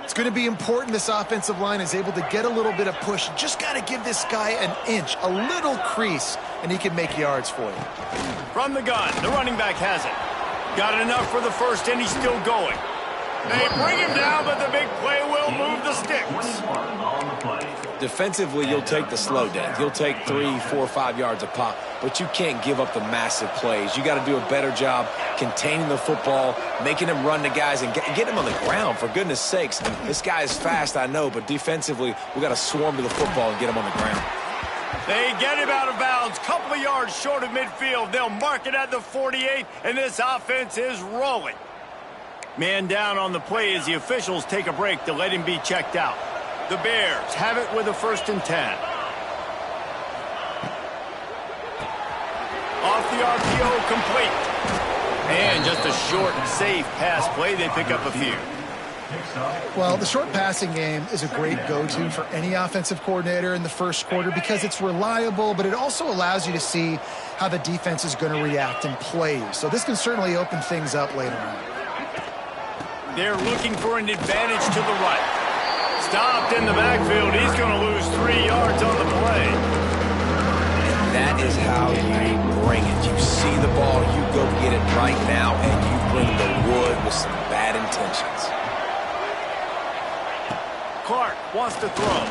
It's going to be important this offensive line is able to get a little bit of push. Just got to give this guy an inch, a little crease, and he can make yards for you. From the gun, the running back has it. Got enough for the first, and he's still going. They bring him down, but the big play will move the sticks. Defensively, you'll take the slow downs. You'll take 3, 4, 5 yards a pop, but you can't give up the massive plays. You got to do a better job containing the football, making them run to guys, and get them on the ground, for goodness sakes. This guy is fast, I know, but defensively, we got to swarm to the football and get him on the ground. They get him out of bounds, couple of yards short of midfield. They'll mark it at the 48, and this offense is rolling. Man down on the play as the officials take a break to let him be checked out. The Bears have it with a 1st and 10. Off the RPO, complete. And just a short, safe pass play. They pick up a few. Well, the short passing game is a great go-to for any offensive coordinator in the first quarter because it's reliable, but it also allows you to see how the defense is going to react and play. So this can certainly open things up later on. They're looking for an advantage to the right. Stopped in the backfield. He's going to lose 3 yards on the play. And that is how you bring it. You see the ball, you go get it right now, and you bring the wood with some bad intentions. Clark wants to throw.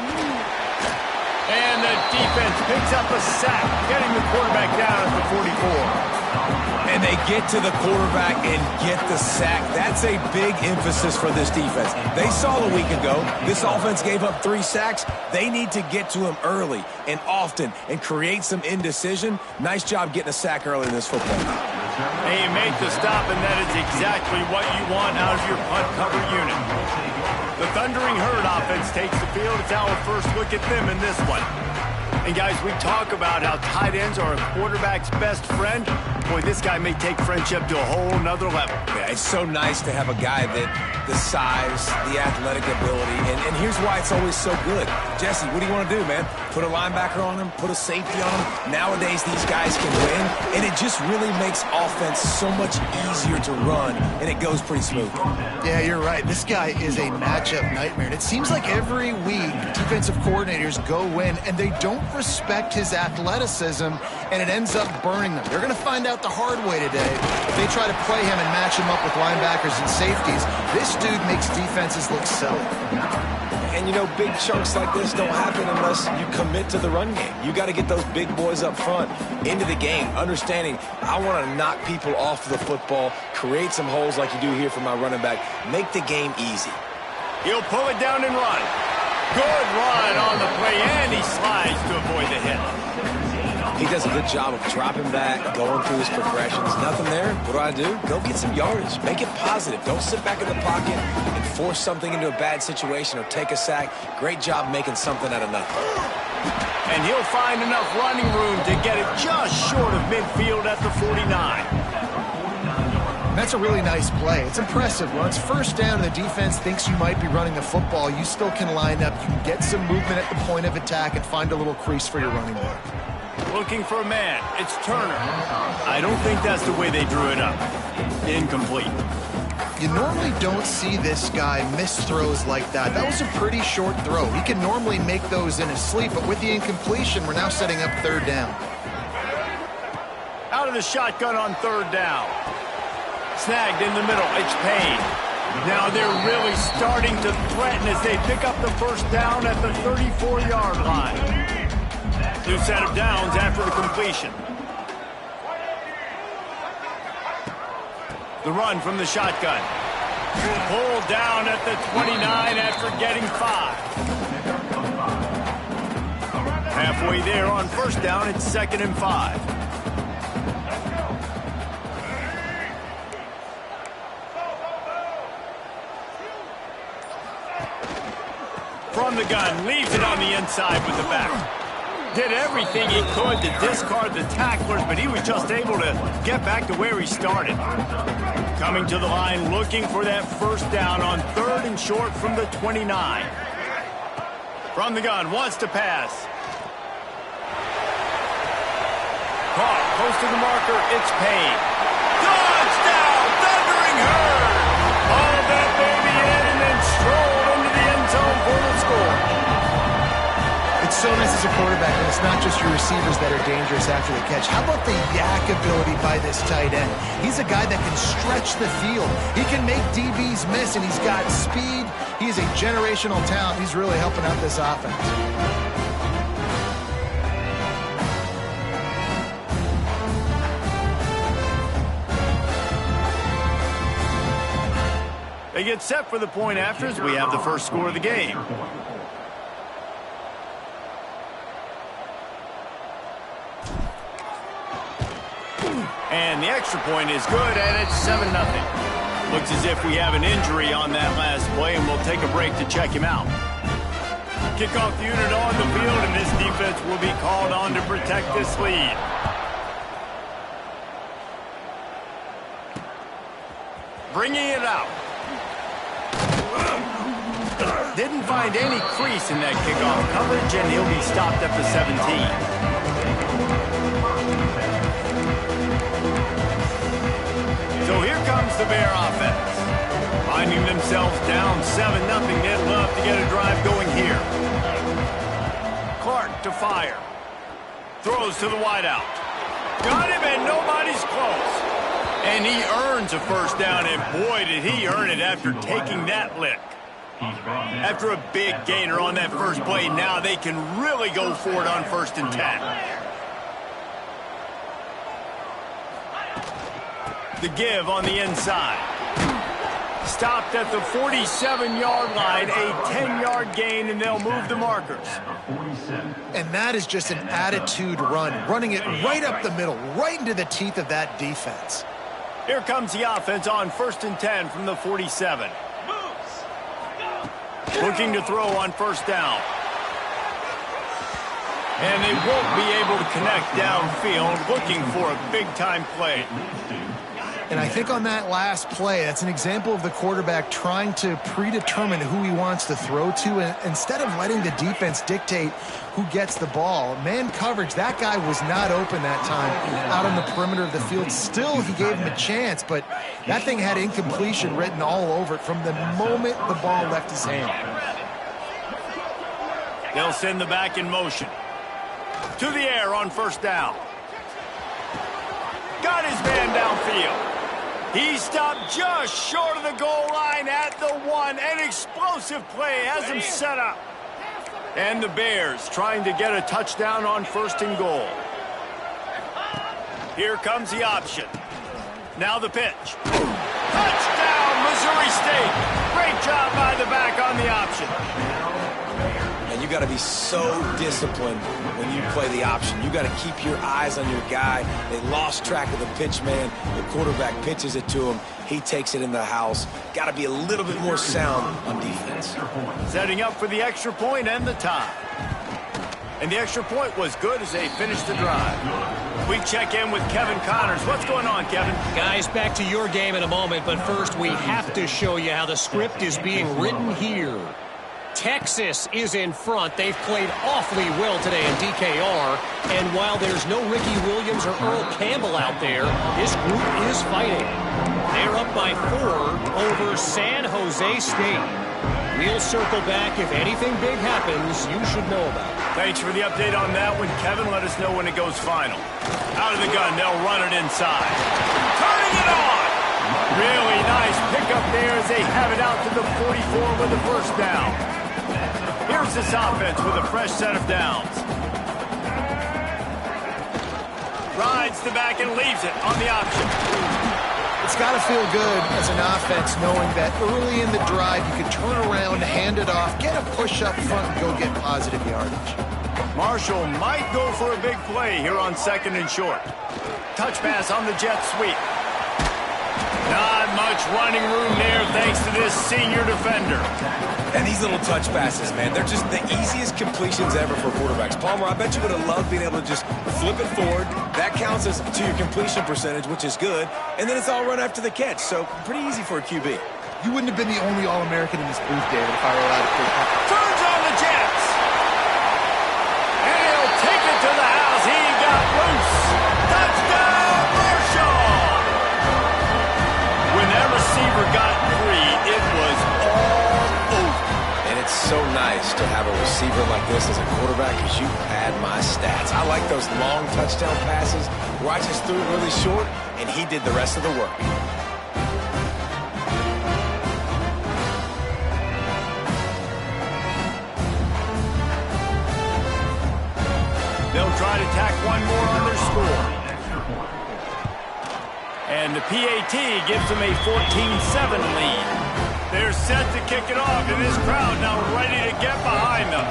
And the defense picks up a sack, getting the quarterback down at the 44. And they get to the quarterback and get the sack. That's a big emphasis for this defense. They saw a week ago, this offense gave up 3 sacks. They need to get to him early and often and create some indecision. Nice job getting a sack early in this football. They make the stop, and that is exactly what you want out of your punt cover unit. The Thundering Herd offense takes the field. It's our first look at them in this one. And guys, we talk about how tight ends are a quarterback's best friend. Boy, this guy may take friendship to a whole nother level. Yeah, it's so nice to have a guy that the size, the athletic ability, and here's why it's always so good. Jesse, what do you want to do, man? Put a linebacker on him, put a safety on him. Nowadays, these guys can win, and it just really makes offense so much easier to run, and it goes pretty smooth. Yeah, you're right. This guy is a matchup nightmare, and it seems like every week defensive coordinators go in, and they don't respect his athleticism, and it ends up burning them. They're going to find out the hard way today. If they try to play him and match him up with linebackers and safeties, this dude makes defenses look silly. And, you know, big chunks like this don't happen unless you commit to the run game. You got to get those big boys up front into the game, understanding I want to knock people off the football, create some holes like you do here for my running back, make the game easy. He'll pull it down and run. Good run on the play, and he slides to avoid the hit. He does a good job of dropping back, going through his progressions. Nothing there. What do? Go get some yardage. Make it positive. Don't sit back in the pocket and force something into a bad situation or take a sack. Great job making something out of nothing. And he'll find enough running room to get it just short of midfield at the 49. That's a really nice play. It's impressive. When it's first down and the defense thinks you might be running the football, you still can line up. You can get some movement at the point of attack and find a little crease for your running back. Looking for a man. It's Turner. I don't think that's the way they drew it up. Incomplete. You normally don't see this guy miss throws like that. That was a pretty short throw. He can normally make those in his sleep, but with the incompletion, we're now setting up third down. Out of the shotgun on third down. Snagged in the middle. It's Payne. Now they're really starting to threaten as they pick up the first down at the 34-yard line. New set of downs after the completion. The run from the shotgun. Pulled down at the 29 after getting 5. Halfway there on first down, it's 2nd and 5. From the gun, leaves it on the inside with the back. Did everything he could to discard the tacklers, but he was just able to get back to where he started. Coming to the line, looking for that first down on 3rd and short from the 29. From the gun, wants to pass. Caught, close to the marker, it's Payne. Touchdown, Thundering Herd! All that baby in and then strolled into the end zone for the score. It's so nice as a quarterback, and it's not just your receivers that are dangerous after the catch. How about the yak ability by this tight end? He's a guy that can stretch the field. He can make DBs miss, and he's got speed. He's a generational talent. He's really helping out this offense. They get set for the point after as we have the first score of the game. And the extra point is good, and it's 7-0. Looks as if we have an injury on that last play, and we'll take a break to check him out. Kickoff unit on the field, and this defense will be called on to protect this lead. Bringing it out. Didn't find any crease in that kickoff coverage, and he'll be stopped at the 17. So here comes the Bear offense. Finding themselves down 7-0, they'd love to get a drive going here. Clark to fire. Throws to the wideout. Got him, and nobody's close. And he earns a first down, and boy, did he earn it after taking that lick. After a big gainer on that first play, now they can really go for it on 1st and 10. The give on the inside. Stopped at the 47-yard line, a 10-yard gain, and they'll move the markers. And that is just an attitude run, running it right up the middle, right into the teeth of that defense. Here comes the offense on 1st and 10 from the 47. Looking to throw on first down. And they won't be able to connect downfield, looking for a big-time play. And I think on that last play, that's an example of the quarterback trying to predetermine who he wants to throw to, and instead of letting the defense dictate who gets the ball. Man coverage, that guy was not open that time out on the perimeter of the field. Still, he gave him a chance, but that thing had incompletion written all over it from the moment the ball left his hand. They'll send the back in motion. To the air on first down. Got his man downfield. He stopped just short of the goal line at the 1. An explosive play has him set up. And the Bears trying to get a touchdown on 1st and goal. Here comes the option. Now the pitch. Touchdown, Missouri State. Great job by the back on the option. And you got to be so disciplined when you play the option. You got to keep your eyes on your guy. They lost track of the pitch man. The quarterback pitches it to him. He takes it in the house. Got to be a little bit more sound on defense. Setting up for the extra point and the tie. And the extra point was good as they finished the drive. We check in with Kevin Connors. What's going on, Kevin? Guys, back to your game in a moment, but first we have to show you how the script is being written here. Texas is in front. They've played awfully well today in DKR, and while there's no Ricky Williams or Earl Campbell out there, this group is fighting. They're up by 4 over San Jose State. We'll circle back. If anything big happens, you should know about it. Thanks for the update on that one, Kevin. Let us know when it goes final. Out of the gun, they'll run it inside. Turning it on! Really nice pickup there as they have it out to the 44 with the first down. Here's this offense with a fresh set of downs. Rides the back and leaves it on the option. It's got to feel good as an offense knowing that early in the drive you can turn around, hand it off, get a push up front, and go get positive yardage. Marshall might go for a big play here on 2nd and short. Touch pass on the jet sweep. Not much running room there thanks to this senior defender. And these little touch passes, man, they're just the easiest completions ever for quarterbacks. Palmer, I bet you would have loved being able to just flip it forward. That counts as to your completion percentage, which is good. And then it's all run after the catch, so pretty easy for a QB. You wouldn't have been the only All-American in this booth, David, if I were allowed to put it. Turns on the Jets. And he'll take it to the house. He got loose. Touchdown, Marshall. When that receiver got free, it was all over. And it's so nice to have a receiver like this as a quarterback because you pad my stats. I like those long touchdown passes where I just threw it really short and he did the rest of the work. They'll try to tack one more on their score. And the PAT gives them a 14-7 lead. They're set to kick it off, and this crowd now ready to get behind them.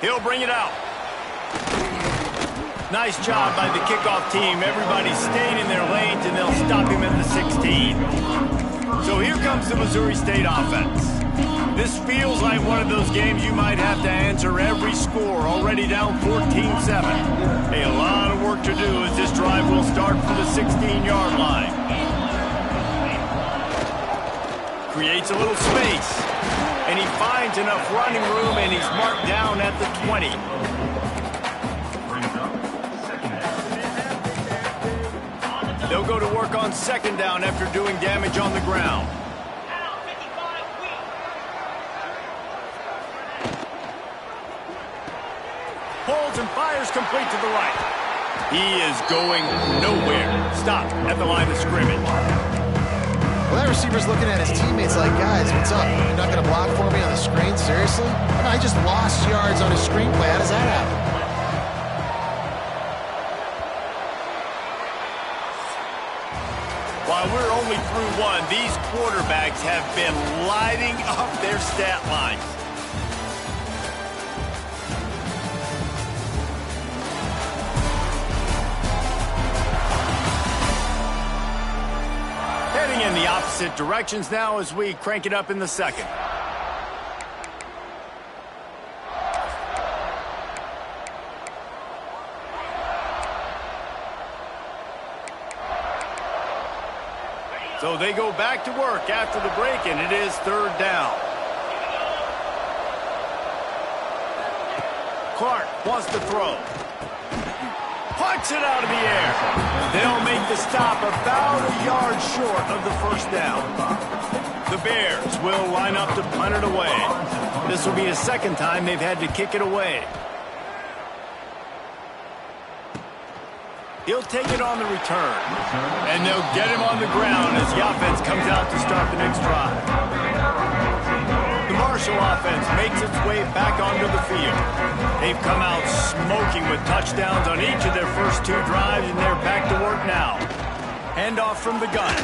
He'll bring it out. Nice job by the kickoff team. Everybody staying in their lanes, and they'll stop him at the 16. So here comes the Missouri State offense. This feels like one of those games you might have to answer every score, already down 14-7. A lot of work to do as this drive will start from the 16-yard line. Creates a little space, and he finds enough running room, and he's marked down at the 20. They'll go to work on 2nd down after doing damage on the ground. Holds and fires complete to the right. He is going nowhere. Stop at the line of scrimmage. Well, that receiver's looking at his teammates like, guys, what's up? You're not going to block for me on the screen? Seriously? I just lost yards on a screenplay. How does that happen? While we're only through one, these quarterbacks have been lighting up their stat lines. Heading in the opposite directions now as we crank it up in the 2nd. So they go back to work after the break, and it is 3rd down. Clark wants to throw. Puts it out of the air. They'll make the stop about a yard short of the 1st down. The Bears will line up to punt it away. This will be a 2nd time they've had to kick it away. He'll take it on the return. And they'll get him on the ground as the offense comes out to start the next drive. The Marshall offense makes its way back onto the field. They've come out smoking with touchdowns on each of their first 2 drives, and they're back to work now. Handoff from the gun.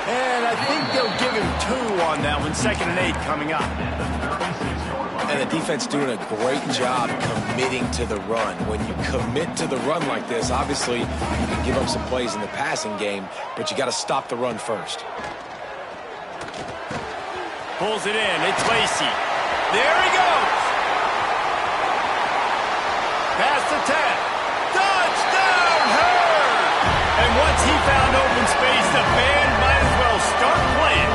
And I I think they'll give him 2 on that one, 2nd and 8 coming up. And the defense doing a great job committing to the run. When you commit to the run like this, obviously you can give up some plays in the passing game, but you got to stop the run first. Pulls it in. It's Lacy. There he goes. Past the 10. Touchdown, Hurd! And once he found open space, the band might as well start playing.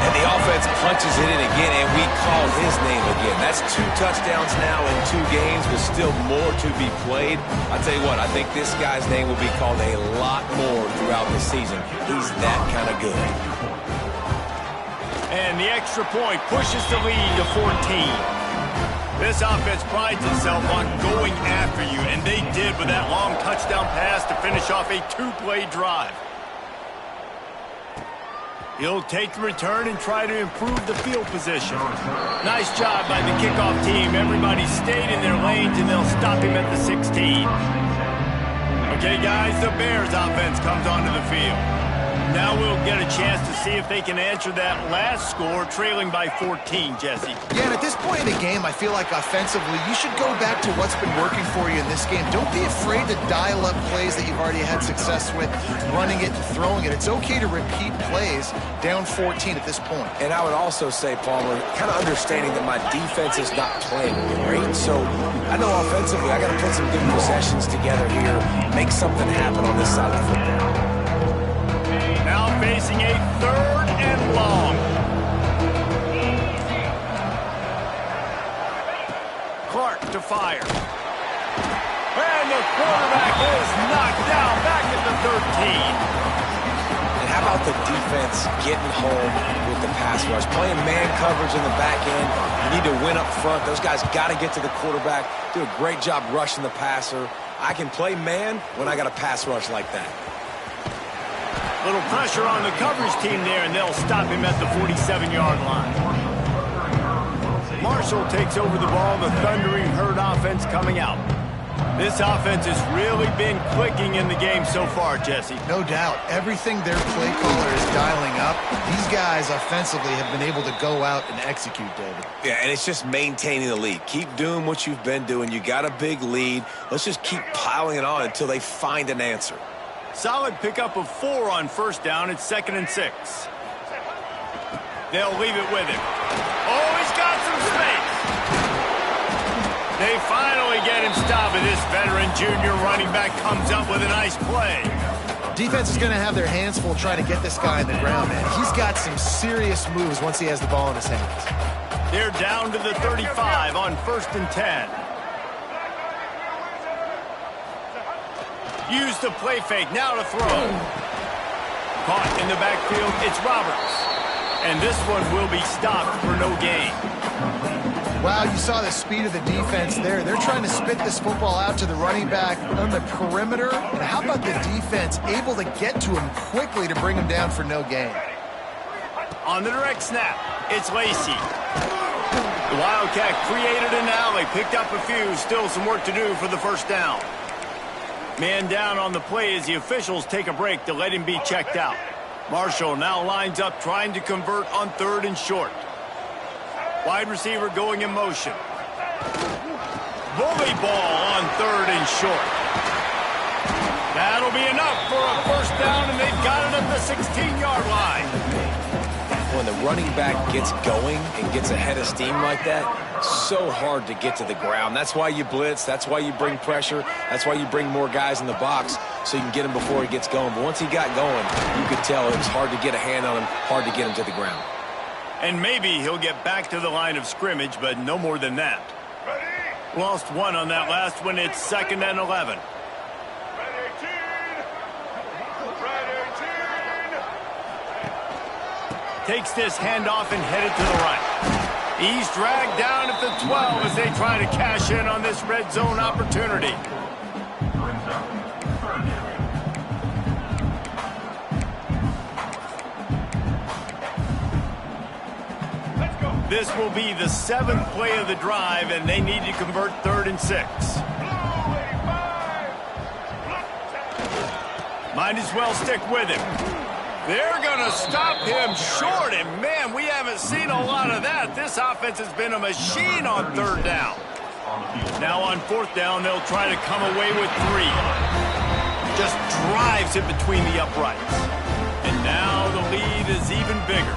And the offense punches it in again, and we call his name again. That's 2 touchdowns now in 2 games, with still more to be played. I'll tell you what, I think this guy's name will be called a lot more throughout the season. He's that kind of good. And the extra point pushes the lead to 14. This offense prides itself on going after you, and they did with that long touchdown pass to finish off a 2-play drive. He'll take the return and try to improve the field position. Nice job by the kickoff team. Everybody stayed in their lanes, and they'll stop him at the 16. Okay, guys, the Bears offense comes onto the field. Now we'll get a chance to see if they can answer that last score, trailing by 14, Jesse. Yeah, and at this point in the game, I feel like offensively, you should go back to what's been working for you in this game. Don't be afraid to dial up plays that you've already had success with, running it and throwing it. It's okay to repeat plays down 14 at this point. And I would also say, Palmer, kind of understanding that my defense is not playing great. So I know offensively I got to put some good possessions together here, make something happen on this side of the football. Now facing a 3rd and long. Clark to fire. And the quarterback is knocked down back at the 13. And how about the defense getting home with the pass rush? Playing man coverage in the back end. You need to win up front. Those guys got to get to the quarterback. Do a great job rushing the passer. I can play man when I got a pass rush like that. Little pressure on the coverage team there, and they'll stop him at the 47-yard line. Marshall takes over the ball, the thundering Herd offense coming out. This offense has really been clicking in the game so far, Jesse. No doubt. Everything their play caller is dialing up, these guys offensively have been able to go out and execute, David. Yeah, and it's just maintaining the lead. Keep doing what you've been doing. You got a big lead. Let's just keep piling it on until they find an answer. Solid pickup of 4 on 1st down. It's 2nd and 6. They'll leave it with him. Oh, he's got some space. They finally get him stopped, and this veteran junior running back comes up with a nice play. Defense is going to have their hands full trying to get this guy in the ground, man. He's got some serious moves once he has the ball in his hands. They're down to the 35 on 1st and 10. Use the play fake, now to throw. Caught in the backfield, it's Roberts. And this one will be stopped for no gain. Wow, you saw the speed of the defense there. They're trying to spit this football out to the running back on the perimeter. And how about the defense able to get to him quickly to bring him down for no gain? On the direct snap, it's Lacy. The Wildcat created an alley, picked up a few, still some work to do for the 1st down. Man down on the play as the officials take a break to let him be checked out. Marshall now lines up trying to convert on 3rd and short. Wide receiver going in motion. Bully ball on 3rd and short. That'll be enough for a 1st down, and they've got it at the 16-yard line. When the running back gets going and gets ahead of steam like that, so hard to get to the ground. That's why you blitz. That's why you bring pressure. That's why you bring more guys in the box so you can get him before he gets going. But once he got going, you could tell it was hard to get a hand on him, hard to get him to the ground. And maybe he'll get back to the line of scrimmage, but no more than that. Lost 1 on that last one. It's 2nd and 11. Takes this handoff and headed to the right. He's dragged down at the 12 as they try to cash in on this red zone opportunity. This will be the 7th play of the drive, and they need to convert 3rd and 6. Might as well stick with him. They're going going to stop him short. And, man, we haven't seen a lot of that. This offense has been a machine on third down. Now on fourth down, they'll try to come away with 3. Just drives it between the uprights. And now the lead is even bigger.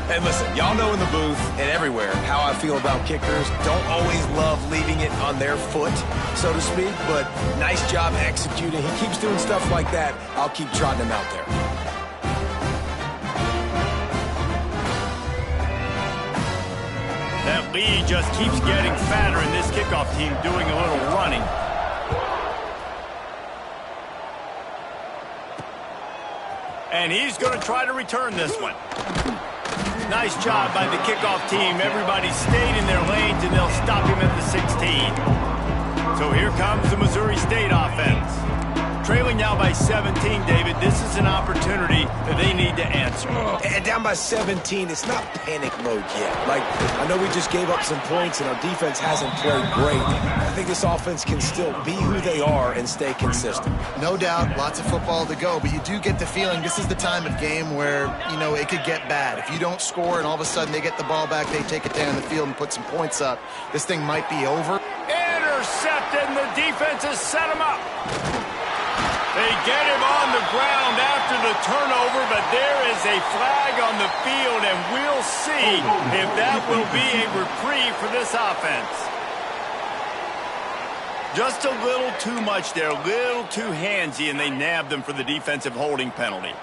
And listen, y'all know in the booth and everywhere how I feel about kickers. Don't always love leaving it on their foot, so to speak, but nice job executing. He keeps doing stuff like that. I'll keep trotting him out there. That lead just keeps getting fatter, and this kickoff team doing a little running. And he's going to try to return this one. Nice job by the kickoff team. Everybody stayed in their lanes, and they'll stop him at the 16. So here comes the Missouri State offense. Trailing now by 17, David. This is an opportunity that they need to answer. And down by 17, it's not panic mode yet. Like, I know we just gave up some points, and our defense hasn't played great. I think this offense can still be who they are and stay consistent. No doubt, lots of football to go, but you do get the feeling this is the time of game where, you know, it could get bad. If you don't score and all of a sudden they get the ball back, they take it down the field and put some points up, this thing might be over. Intercepted, and the defense has set him up. They get him on the ground after the turnover, but there is a flag on the field, and we'll see if that will be a reprieve for this offense. Just a little too much there, a little too handsy, and they nabbed them for the defensive holding penalty.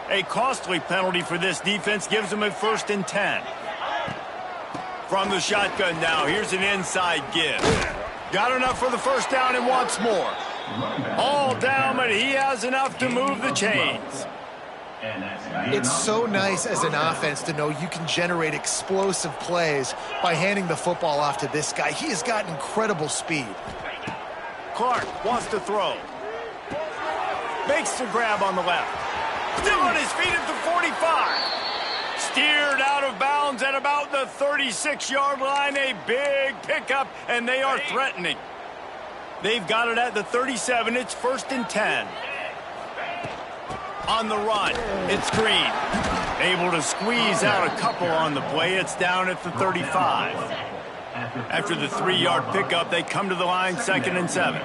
A costly penalty for this defense gives them a 1st and 10. From the shotgun now, here's an inside give. Got enough for the first down and wants more. All down, but he has enough to move the chains. It's so nice as an offense to know you can generate explosive plays by handing the football off to this guy. He has got incredible speed. Clark wants to throw. Makes the grab on the left. Still on his feet at the 45. Steered out of bounds at about the 36-yard line. A big pickup, and they are threatening. They've got it at the 37. It's 1st and 10. On the run, it's Green. Able to squeeze out a couple on the play. It's down at the 35. After the 3-yard pickup, they come to the line, 2nd and 7.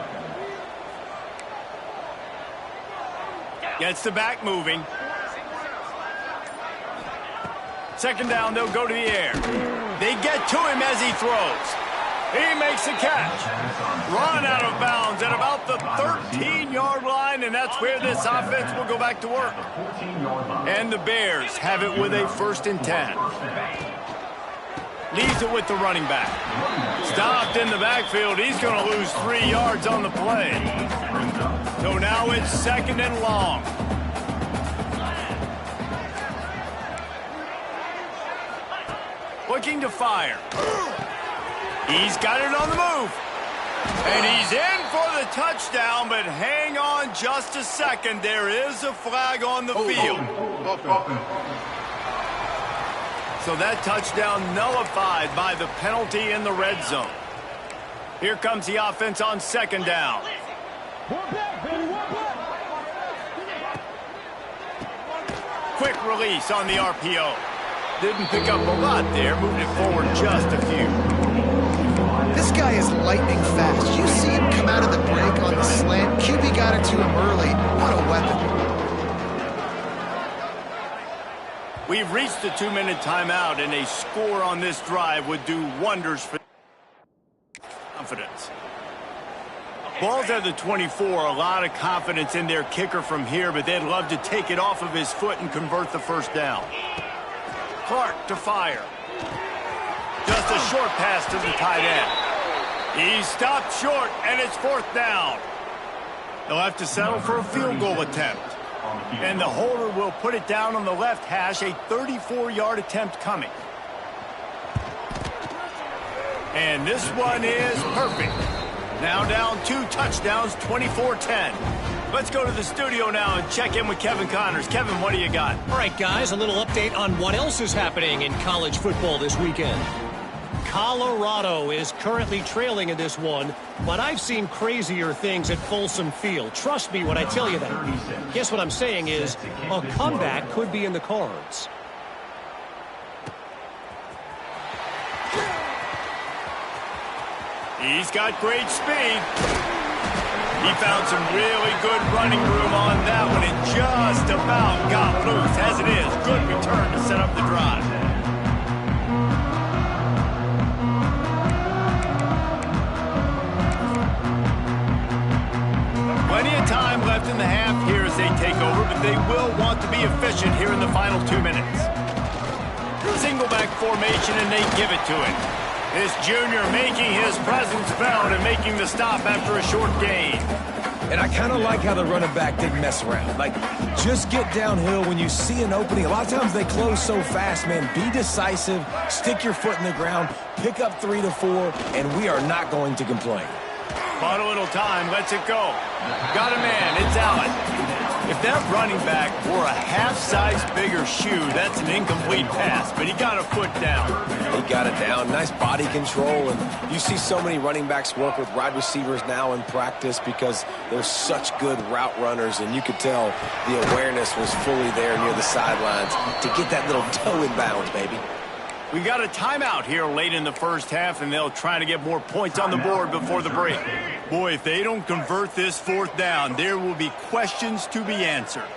Gets the back moving. 2nd down, they'll go to the air. They get to him as he throws. He makes a catch. Run out of bounds at about the 13-yard line, and that's where this offense will go back to work. And the Bears have it with a 1st and 10. Leaves it with the running back. Stopped in the backfield. He's going to lose 3 yards on the play. So now it's 2nd and long. Looking to fire. He's got it on the move. And he's in for the touchdown, but hang on just a second. There is a flag on the field. So that touchdown nullified by the penalty in the red zone. Here comes the offense on 2nd down. Quick release on the RPO. Didn't pick up a lot there, moved it forward just a few. This guy is lightning fast. You see him come out of the break on the slant. QB got it to him early. What a weapon. We've reached the 2-minute timeout, and a score on this drive would do wonders for confidence. Ball's at the 24, a lot of confidence in their kicker from here, but they'd love to take it off of his foot and convert the 1st down. Clark to fire. Just a short pass to the tight end. He stopped short, and it's 4th down. They'll have to settle for a field goal attempt. And the holder will put it down on the left hash, a 34-yard attempt coming. And this one is perfect. Now down 2 touchdowns, 24-10. Let's go to the studio now and check in with Kevin Connors. Kevin, what do you got? All right, guys, a little update on what else is happening in college football this weekend. Colorado is currently trailing in this one, but I've seen crazier things at Folsom Field. Trust me when I tell you that. Guess what I'm saying is a comeback could be in the cards. He's got great speed. He found some really good running room on that one and just about got loose. As it is, good return to set up the drive. Plenty of time left in the half here as they take over, but they will want to be efficient here in the final 2 minutes. Single back formation, and they give it to him. This junior making his presence felt and making the stop after a short gain. And I kind of like how the running back didn't mess around. Like, just get downhill when you see an opening. A lot of times they close so fast, man. Be decisive, stick your foot in the ground, pick up 3 to 4, and we are not going to complain. Bought a little time, lets it go. Got a man, it's Allen. If that running back wore a half-size bigger shoe, that's an incomplete pass, but he got a foot down. He got it down. Nice body control, and you see so many running backs work with wide receivers now in practice because they're such good route runners, and you could tell the awareness was fully there near the sidelines to get that little toe in bounds, baby. We got a timeout here late in the first half, and they'll try to get more points on the board before the break. Boy, if they don't convert this 4th down, there will be questions to be answered.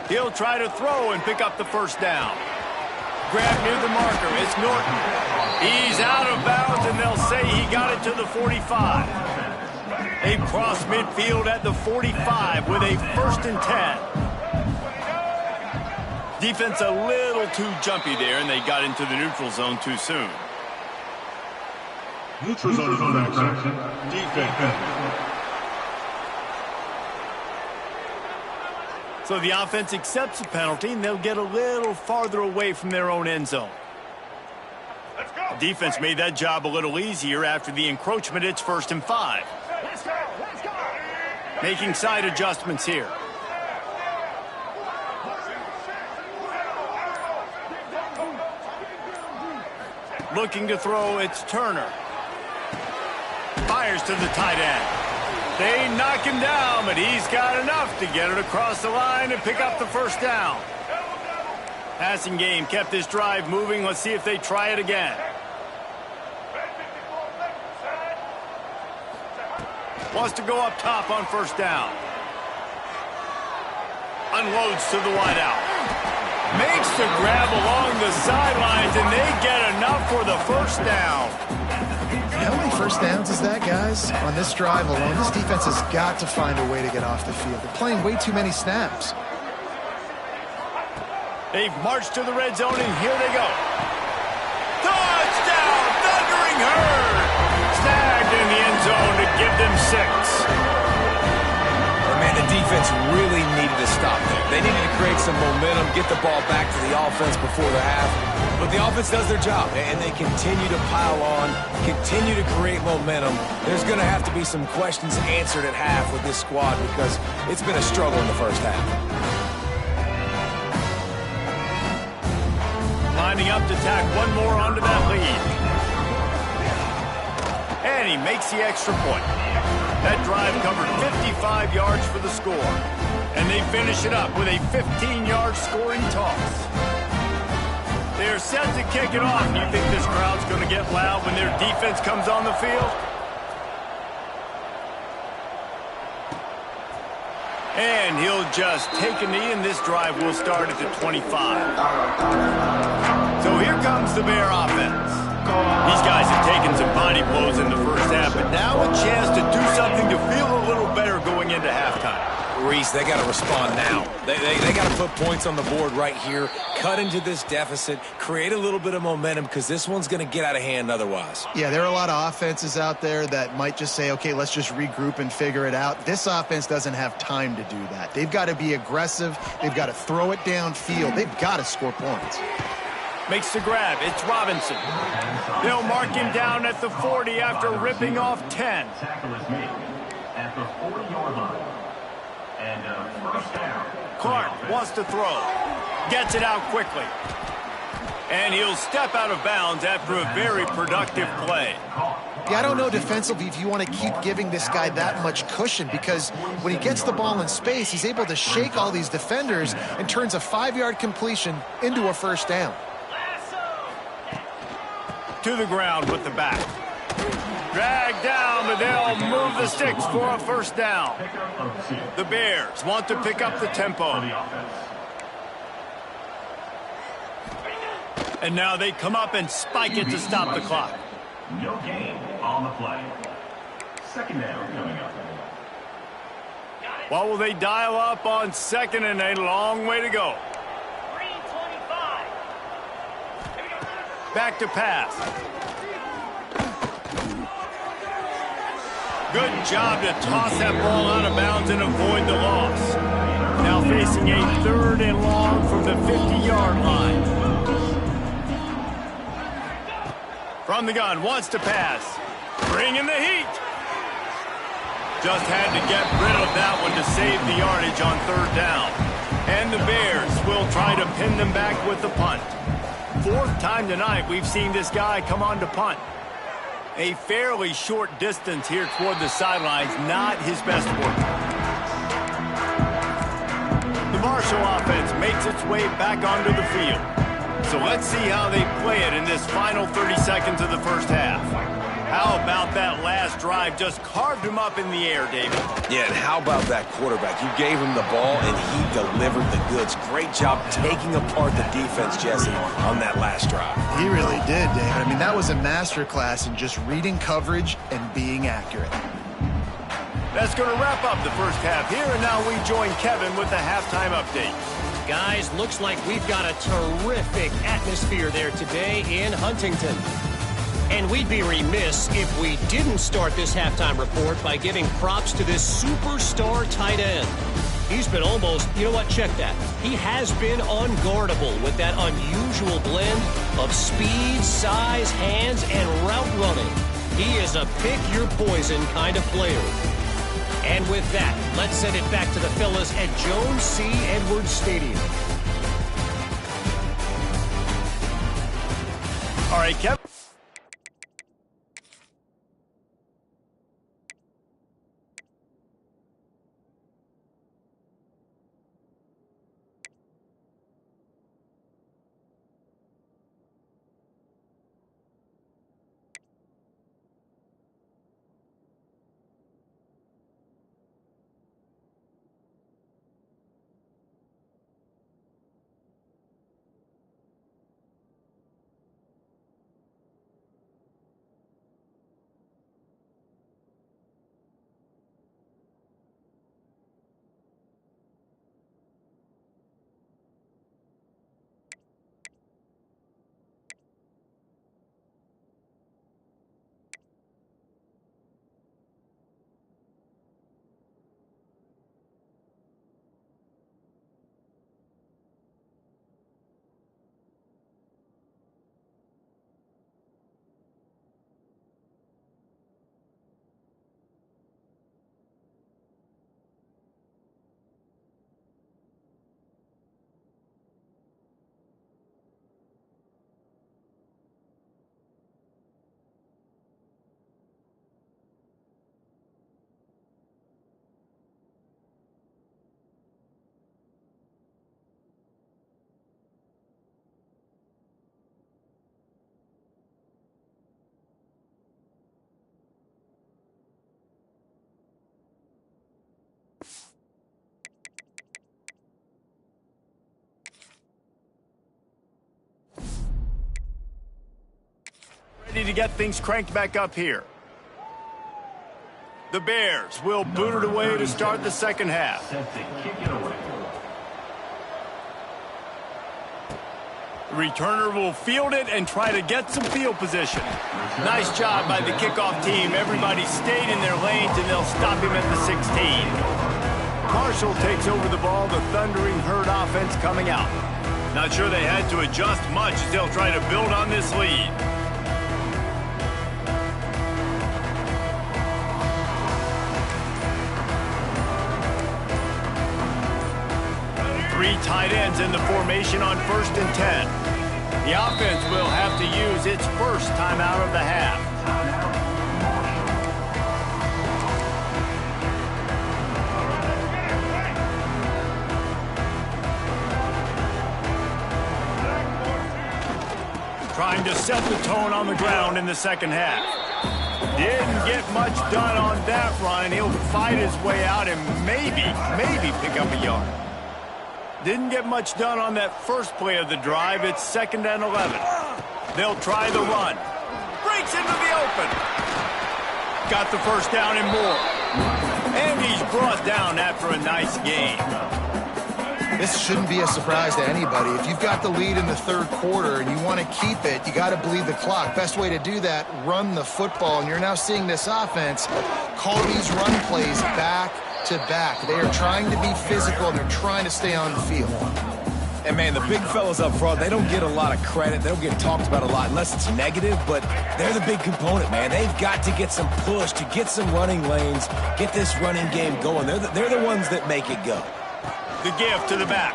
He'll try to throw and pick up the 1st down. Grab near the marker. It's Norton. He's out of bounds, and they'll say he got it to the 45. They've crossed midfield at the 45 with a 1st and 10. Defense a little too jumpy there, and they got into the neutral zone too soon. Neutral zone action. Defense. So the offense accepts the penalty, and they'll get a little farther away from their own end zone. Let's go. Defense made that job a little easier after the encroachment. It's 1st and 5. Let's go. Let's go. Making side adjustments here. Looking to throw, it's Turner. Fires to the tight end. They knock him down, but he's got enough to get it across the line and pick up the 1st down. Passing game kept this drive moving. Let's see if they try it again. Wants to go up top on 1st down. Unloads to the wideout. Makes the grab along the sidelines, and they get enough for the 1st down. How many 1st downs is that, guys? On this drive alone, this defense has got to find a way to get off the field. They're playing way too many snaps. They've marched to the red zone, and here they go. Touchdown! Thundering Herd! Snagged in the end zone to give them 6. Man, the defense really needed to stop there. They needed to create some momentum, get the ball back to the offense before the half. But the offense does their job, and they continue to pile on, continue to create momentum. There's going to have to be some questions answered at half with this squad because it's been a struggle in the first half. Lining up to tack one more onto that lead. And he makes the extra point. That drive covered 55 yards for the score. And they finish it up with a 15-yard scoring toss. They're set to kick it off. You think this crowd's going to get loud when their defense comes on the field? And he'll just take a knee, and this drive will start at the 25. So here comes the Bear offense. These guys have taken some body blows in the first half, but now a chance to do something to feel a little better going into halftime. Reese, they got to respond now. They got to put points on the board right here, cut into this deficit, create a little bit of momentum because this one's going to get out of hand otherwise. Yeah, there are a lot of offenses out there that might just say, okay, let's just regroup and figure it out. This offense doesn't have time to do that. They've got to be aggressive. They've got to throw it downfield. They've got to score points. Makes the grab. It's Robinson. They'll mark him down at the 40 after ripping off 10. Tackle is made at the 40-yard line. And 1st down. Clark wants to throw. Gets it out quickly. And he'll step out of bounds after a very productive play. Yeah, I don't know defensively if you want to keep giving this guy that much cushion, because when he gets the ball in space, he's able to shake all these defenders and turns a 5-yard completion into a first down. To the ground with the back. Drag down, but they'll move the sticks for a first down. The Bears want to pick up the tempo. And now they come up and spike it to stop the clock. No gain on the play. Second down coming up. What will they dial up on second and a long way to go? 325. Back to pass. Good job to toss that ball out of bounds and avoid the loss. Now facing a 3rd and long from the 50-yard line. From the gun, wants to pass. Bringing the heat. Just had to get rid of that one to save the yardage on 3rd down. And the Bears will try to pin them back with the punt. 4th time tonight we've seen this guy come on to punt. A fairly short distance here toward the sidelines, not his best work. The Marshall offense makes its way back onto the field. So let's see how they play it in this final 30 seconds of the first half. How about that last drive? Just carved him up in the air, David. Yeah, and how about that quarterback? You gave him the ball, and he delivered the goods. Great job taking apart the defense, Jesse, on that last drive. He really did, David. I mean, that was a masterclass in just reading coverage and being accurate. That's going to wrap up the first half here, and now we join Kevin with the halftime update. Guys, looks like we've got a terrific atmosphere there today in Huntington. And we'd be remiss if we didn't start this halftime report by giving props to this superstar tight end. He's been almost, you know what, check that. He has been unguardable with that unusual blend of speed, size, hands, and route running. He is a pick-your-poison kind of player. And with that, let's send it back to the fellas at Jones C. Edwards Stadium. All right, Kevin. Ready to get things cranked back up here. The Bears will boot it away to start the second half. Set to kick it away. The returner will field it and try to get some field position. Nice job by the kickoff team. Everybody stayed in their lanes, and they'll stop him at the 16. Marshall takes over the ball, the Thundering Herd offense coming out. Not sure they had to adjust much as they'll try to build on this lead. Three tight ends in the formation on 1st and 10. The offense will have to use its first timeout of the half. Trying to set the tone on the ground in the second half. Didn't get much done on that run. He'll fight his way out and maybe pick up a yard. Didn't get much done on that first play of the drive. It's 2nd and 11. They'll try the run. Breaks into the open. Got the first down and more. And he's brought down after a nice game. This shouldn't be a surprise to anybody. If you've got the lead in the third quarter and you want to keep it, you got to bleed the clock. Best way to do that, run the football. And you're now seeing this offense call these run plays back to back. They are trying to be physical, and they're trying to stay on the field. And, man, the big fellas up front, they don't get a lot of credit. They don't get talked about a lot unless it's negative, but they're the big component, man. They've got to get some push, to get some running lanes, get this running game going. They're the ones that make it go. The give to the back.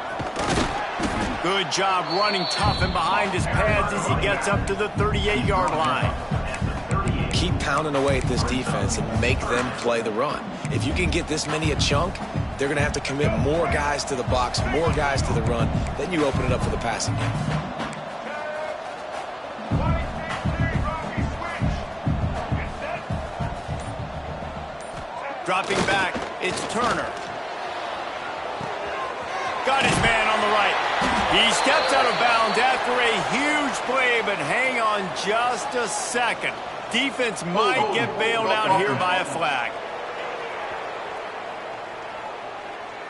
Good job running tough and behind his pads as he gets up to the 38-yard line. Keep pounding away at this defense and make them play the run. If you can get this many a chunk, they're going to have to commit more guys to the box, more guys to the run. Then you open it up for the passing game. Dropping back, it's Turner. Got his man on the right. He steps out of bounds after a huge play, but hang on just a second. Defense might get bailed out here by a flag.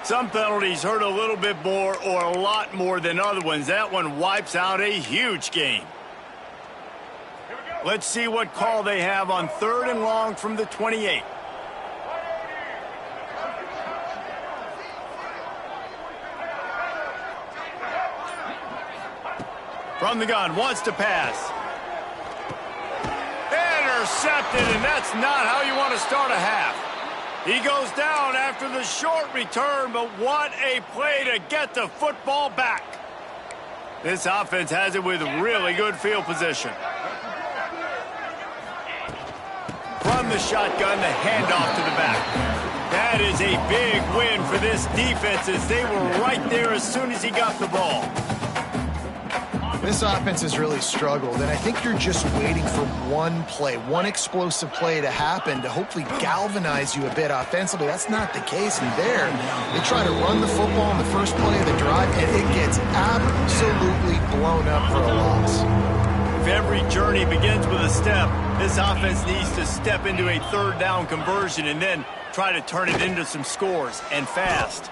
Some penalties hurt a little bit more or a lot more than other ones. That one wipes out a huge game. Let's see what call they have on 3rd and long from the 28. From the gun, wants to pass. Intercepted, and that's not how you want to start a half. He goes down after the short return, but what a play to get the football back. This offense has it with really good field position. From the shotgun, the handoff to the back. That is a big win for this defense as they were right there as soon as he got the ball. This offense has really struggled, and I think you're just waiting for one play, one explosive play to happen to hopefully galvanize you a bit offensively. That's not the case, and there, they try to run the football in the first play of the drive, and it gets absolutely blown up for a loss. If every journey begins with a step, this offense needs to step into a 3rd down conversion and then try to turn it into some scores, and fast.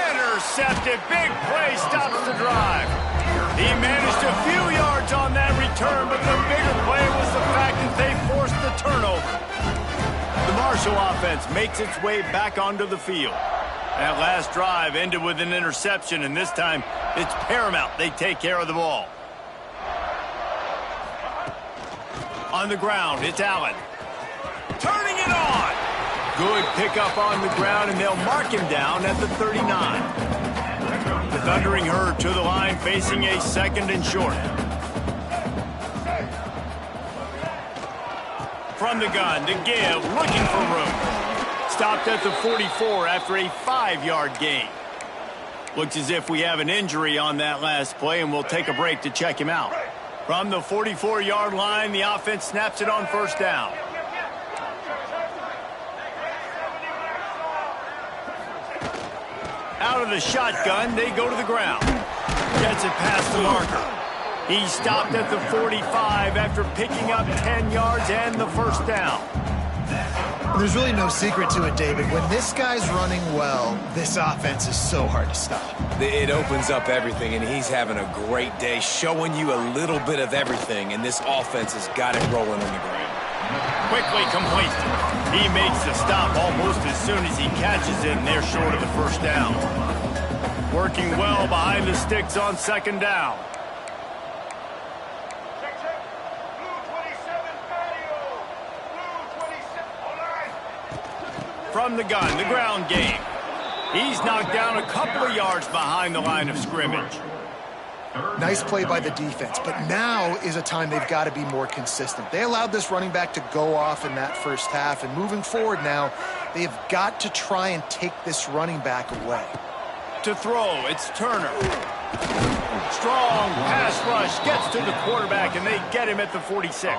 Intercepted. Big play stops the drive. He managed a few yards on that return, but the bigger play was the fact that they forced the turnover. The Marshall offense makes its way back onto the field. That last drive ended with an interception, and this time it's paramount they take care of the ball. On the ground, it's Allen. Turning it on. Good pickup on the ground, and they'll mark him down at the 39. The Thundering Herd to the line, facing a 2nd and short. From the gun, to give, looking for room. Stopped at the 44 after a 5-yard gain. Looks as if we have an injury on that last play, and we'll take a break to check him out. From the 44-yard line, the offense snaps it on 1st down. Out of the shotgun, they go to the ground. Gets it past the marker. He stopped at the 45 after picking up 10 yards and the 1st down. There's really no secret to it, David. When this guy's running well, this offense is so hard to stop. It opens up everything, and he's having a great day, showing you a little bit of everything, and this offense has got it rolling on the ground. Quickly complete. He makes the stop almost as soon as he catches it, and they're short of the 1st down. Working well behind the sticks on 2nd down. From the gun, the ground game. He's knocked down a couple of yards behind the line of scrimmage. Nice play by the defense, but now is a time they've got to be more consistent. They allowed this running back to go off in that first half, and moving forward now, they've got to try and take this running back away. To throw, it's Turner. Strong pass rush gets to the quarterback, and they get him at the 46.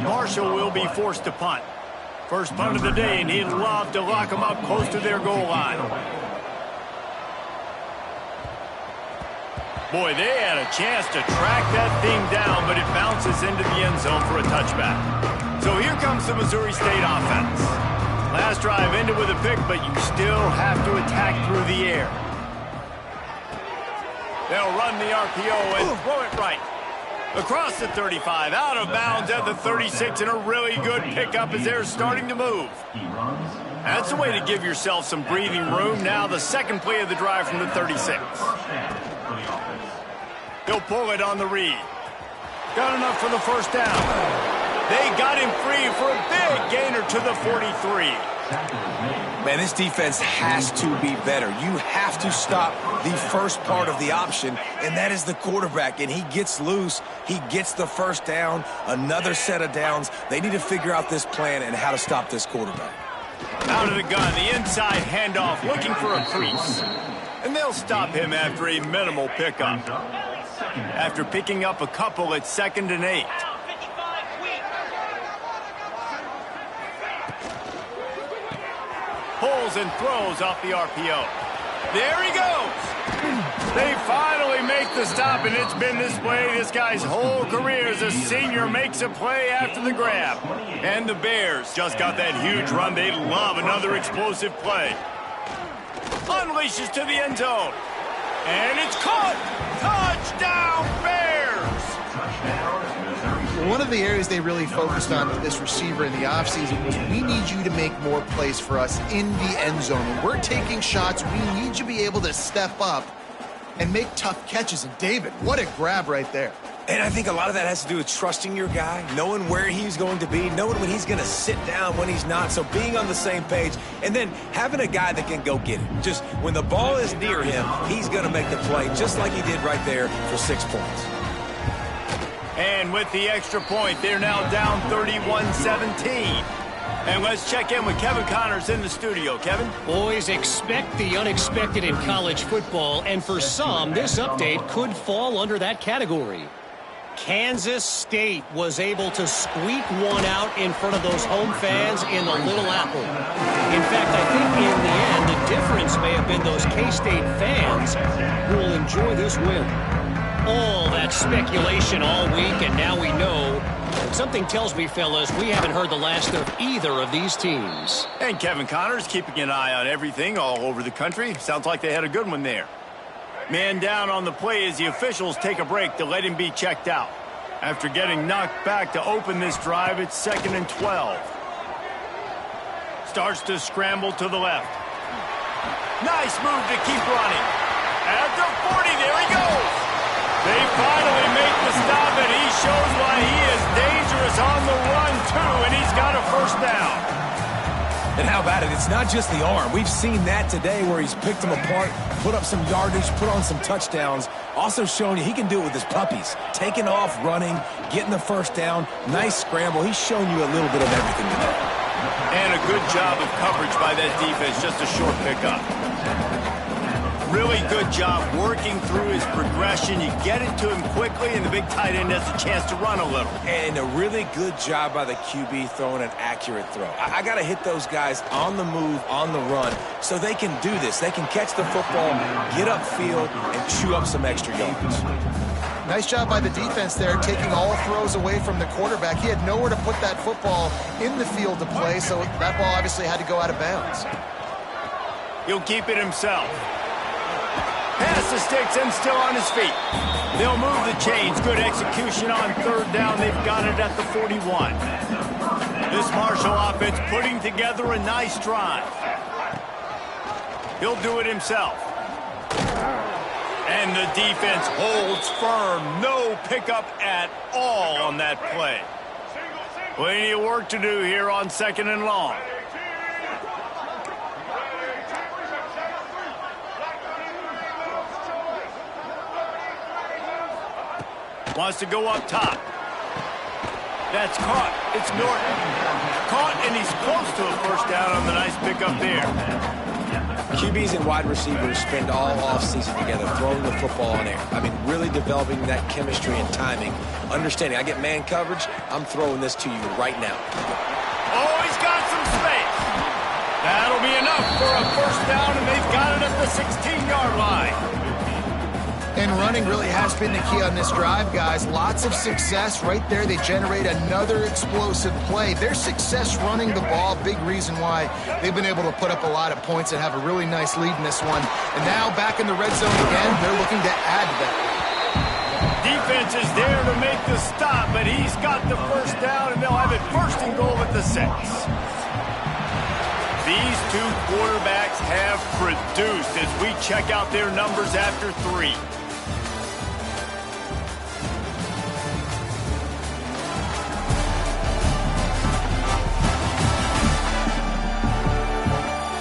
Marshall will be forced to punt. First punt of the day, and he'd love to lock them up close to their goal line. Boy, they had a chance to track that thing down, but it bounces into the end zone for a touchback. So here comes the Missouri State offense. Last drive ended with a pick, but you still have to attack through the air. They'll run the RPO and throw it right. Across the 35, out of bounds at the 36, and a really good pickup as they're starting to move. That's a way to give yourself some breathing room. Now the second play of the drive from the 36. He'll pull it on the read. Got enough for the first down. They got him free for a big gainer to the 43. Man, this defense has to be better. You have to stop the first part of the option, and that is the quarterback. And he gets loose. He gets the first down, another set of downs. They need to figure out this plan and how to stop this quarterback. Out of the gun, the inside handoff, looking for a crease. And they'll stop him after a minimal pickup. After picking up a couple at 2nd and 8. Pulls and throws off the RPO. There he goes. They finally make the stop, and it's been this way this guy's whole career as a senior makes a play after the grab. And the Bears just got that huge run. They love another explosive play. Unleashes to the end zone. And it's caught. Touchdown, Bears! One of the areas they really focused on with this receiver in the offseason was we need you to make more plays for us in the end zone. When we're taking shots, we need you to be able to step up and make tough catches. And David, what a grab right there. And I think a lot of that has to do with trusting your guy, knowing where he's going to be, knowing when he's going to sit down, when he's not. So being on the same page, and then having a guy that can go get it. Just when the ball is near him, he's going to make the play, just like he did right there for 6 points. And with the extra point, they're now down 31-17. And let's check in with Kevin Connors in the studio. Kevin? Boys, expect the unexpected in college football, and for some, this update could fall under that category. Kansas State was able to squeak one out in front of those home fans in the Little Apple. In fact, I think in the end, the difference may have been those K-State fans who will enjoy this win. All that speculation all week, and now we know. Something tells me, fellas, we haven't heard the last of either of these teams. And Kevin Connors keeping an eye on everything all over the country. Sounds like they had a good one there. Man down on the play as the officials take a break to let him be checked out. After getting knocked back to open this drive, it's 2nd and 12. Starts to scramble to the left. Nice move to keep running. At the 40, there he goes. They finally make the stop, and he shows why he is dangerous on the run, too, and he's got a first down. And how about it? It's not just the arm. We've seen that today where he's picked them apart, put up some yardage, put on some touchdowns. Also showing you he can do it with his puppies. Taking off, running, getting the first down. Nice scramble. He's shown you a little bit of everything today. And a good job of coverage by that defense. Just a short pickup. Really good job working through his progression. You get it to him quickly, and the big tight end has a chance to run a little. And a really good job by the QB throwing an accurate throw. I got to hit those guys on the move, on the run, so they can do this. They can catch the football, get upfield, and chew up some extra yards. Nice job by the defense there, taking all throws away from the quarterback. He had nowhere to put that football in the field to play, so that ball obviously had to go out of bounds. He'll keep it himself. Pass the sticks and still on his feet. They'll move the chains. Good execution on 3rd down. They've got it at the 41. This Marshall offense putting together a nice drive. He'll do it himself. And the defense holds firm. No pickup at all on that play. Plenty of work to do here on 2nd and long. Wants to go up top. That's caught. It's Norton. Caught, and he's close to a first down on the nice pickup there. QBs and wide receivers spend all offseason together throwing the football on air. I mean, really developing that chemistry and timing. Understanding, I get man coverage, I'm throwing this to you right now. Oh, he's got some space. That'll be enough for a first down, and they've got it at the 16-yard line. And running really has been the key on this drive, guys. Lots of success right there. They generate another explosive play. Their success running the ball, big reason why they've been able to put up a lot of points and have a really nice lead in this one. And now back in the red zone again, they're looking to add to that. Defense is there to make the stop, but he's got the first down, and they'll have it first and goal at the 6. These two quarterbacks have produced as we check out their numbers after 3.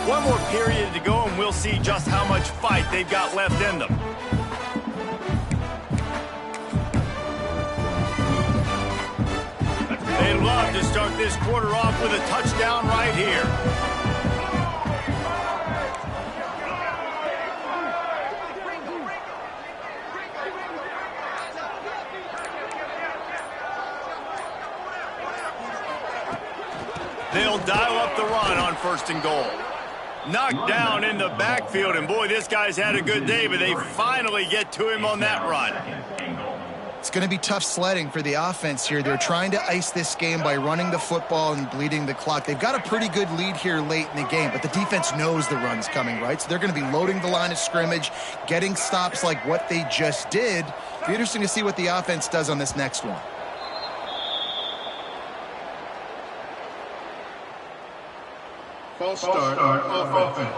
One more period to go, and we'll see just how much fight they've got left in them. They'd love to start this quarter off with a touchdown right here. They'll dial up the run on first and goal. Knocked down in the backfield, and boy, this guy's had a good day, but they finally get to him on that run. It's going to be tough sledding for the offense here. They're trying to ice this game by running the football and bleeding the clock. They've got a pretty good lead here late in the game, but the defense knows the run's coming, right? So they're going to be loading the line of scrimmage, getting stops like what they just did. It'll be interesting to see what the offense does on this next one. False start on offense.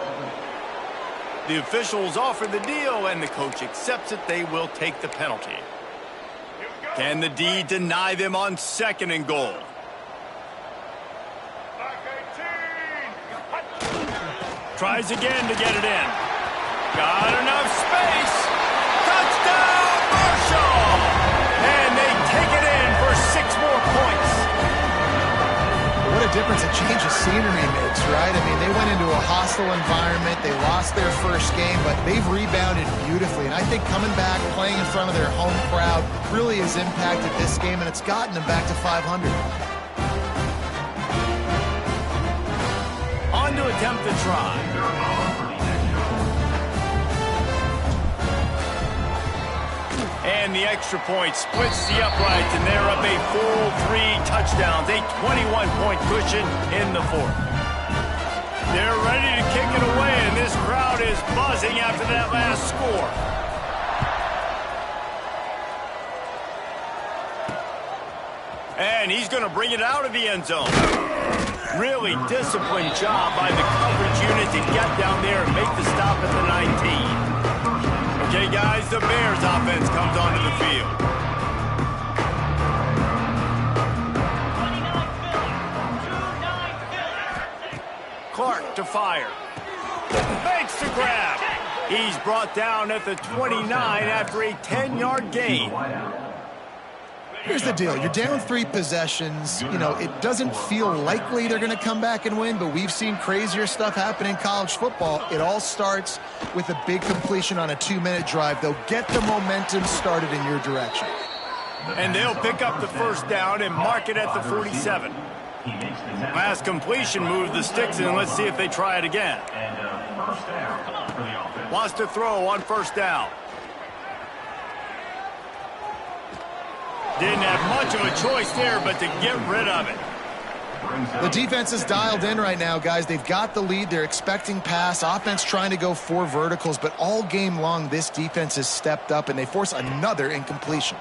The officials offer the deal, and the coach accepts it. They will take the penalty. Can the D deny them on second and goal? Tries again to get it in. Got enough space. Touchdown, Marshall! And they take it in for 6 more points. What a difference a change of scenery makes, right? I mean, they went into a hostile environment. They lost their first game, but they've rebounded beautifully. And I think coming back, playing in front of their home crowd really has impacted this game, and it's gotten them back to 500. On to attempt the try. And the extra point splits the uprights, and they're up a full 3 touchdowns, a 21-point cushion in the 4th. They're ready to kick it away, and this crowd is buzzing after that last score. And he's going to bring it out of the end zone. Really disciplined job by the coverage unit to get down there and make the stop at the 19. Okay, guys, the Bears offense comes onto the field. Clark to fire. Fakes to grab. He's brought down at the 29 after a 10-yard gain. Here's the deal. You're down 3 possessions. You know, it doesn't feel likely they're going to come back and win, but we've seen crazier stuff happen in college football. It all starts with a big completion on a 2-minute drive. They'll get the momentum started in your direction. And they'll pick up the first down and mark it at the 47. Last completion moved the sticks, and let's see if they try it again. Wants to throw on first down. Didn't have much of a choice there, but to get rid of it. The defense is dialed in right now, guys. They've got the lead. They're expecting pass. Offense trying to go 4 verticals, but all game long, this defense has stepped up, and they force another incompletion.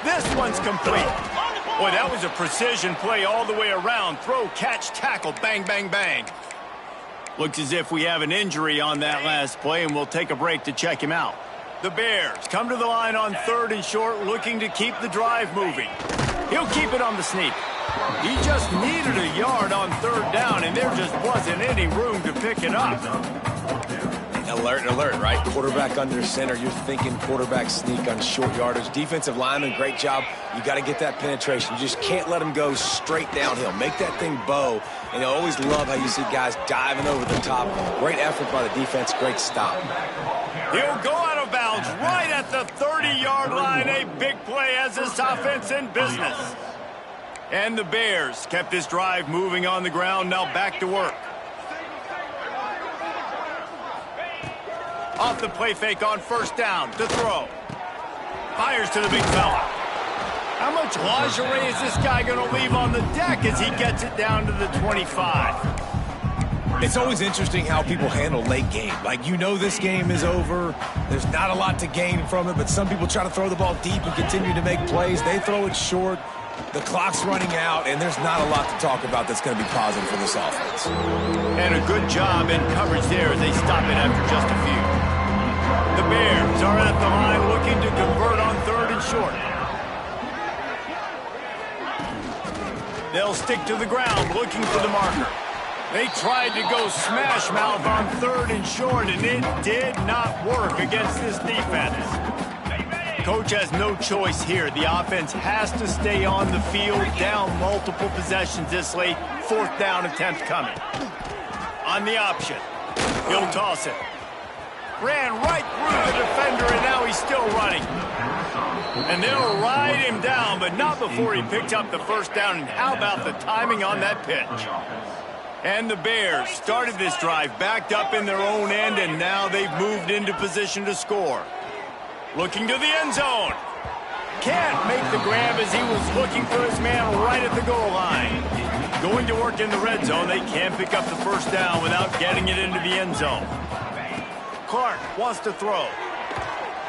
This one's complete. Boy, that was a precision play all the way around. Throw, catch, tackle, bang, bang, bang. Looks as if we have an injury on that last play, and we'll take a break to check him out. The Bears come to the line on 3rd and short, looking to keep the drive moving. He'll keep it on the sneak. He just needed a yard on 3rd down, and there just wasn't any room to pick it up. Alert, alert, right? Quarterback under center. You're thinking quarterback sneak on short yardage. Defensive lineman, great job. You got to get that penetration. You just can't let them go straight downhill. Make that thing bow. And I always love how you see guys diving over the top. Great effort by the defense. Great stop. He'll go out of bounds right at the 30-yard line. A big play as this offense in business. And the Bears kept this drive moving on the ground. Now back to work. Off the play fake on first down to throw. Fires to the big fella. How much lingerie is this guy going to leave on the deck as he gets it down to the 25? It's always interesting how people handle late game. Like, you know this game is over. There's not a lot to gain from it, but some people try to throw the ball deep and continue to make plays. They throw it short. The clock's running out, and there's not a lot to talk about that's going to be positive for this offense. And a good job in coverage there as they stop it after just a few. The Bears are at the line looking to convert on 3rd and short. They'll stick to the ground looking for the marker. They tried to go smash mouth on 3rd and short, and it did not work against this defense. Coach has no choice here. The offense has to stay on the field, down multiple possessions this late. 4th down attempt coming. On the option, he'll toss it. Ran right through the defender, and now he's still running. And they'll ride him down, but not before he picks up the 1st down. And how about the timing on that pitch? And the Bears started this drive backed up in their own end, and now they've moved into position to score. Looking to the end zone. Can't make the grab as he was looking for his man right at the goal line. Going to work in the red zone. They can't pick up the 1st down without getting it into the end zone. Clark wants to throw.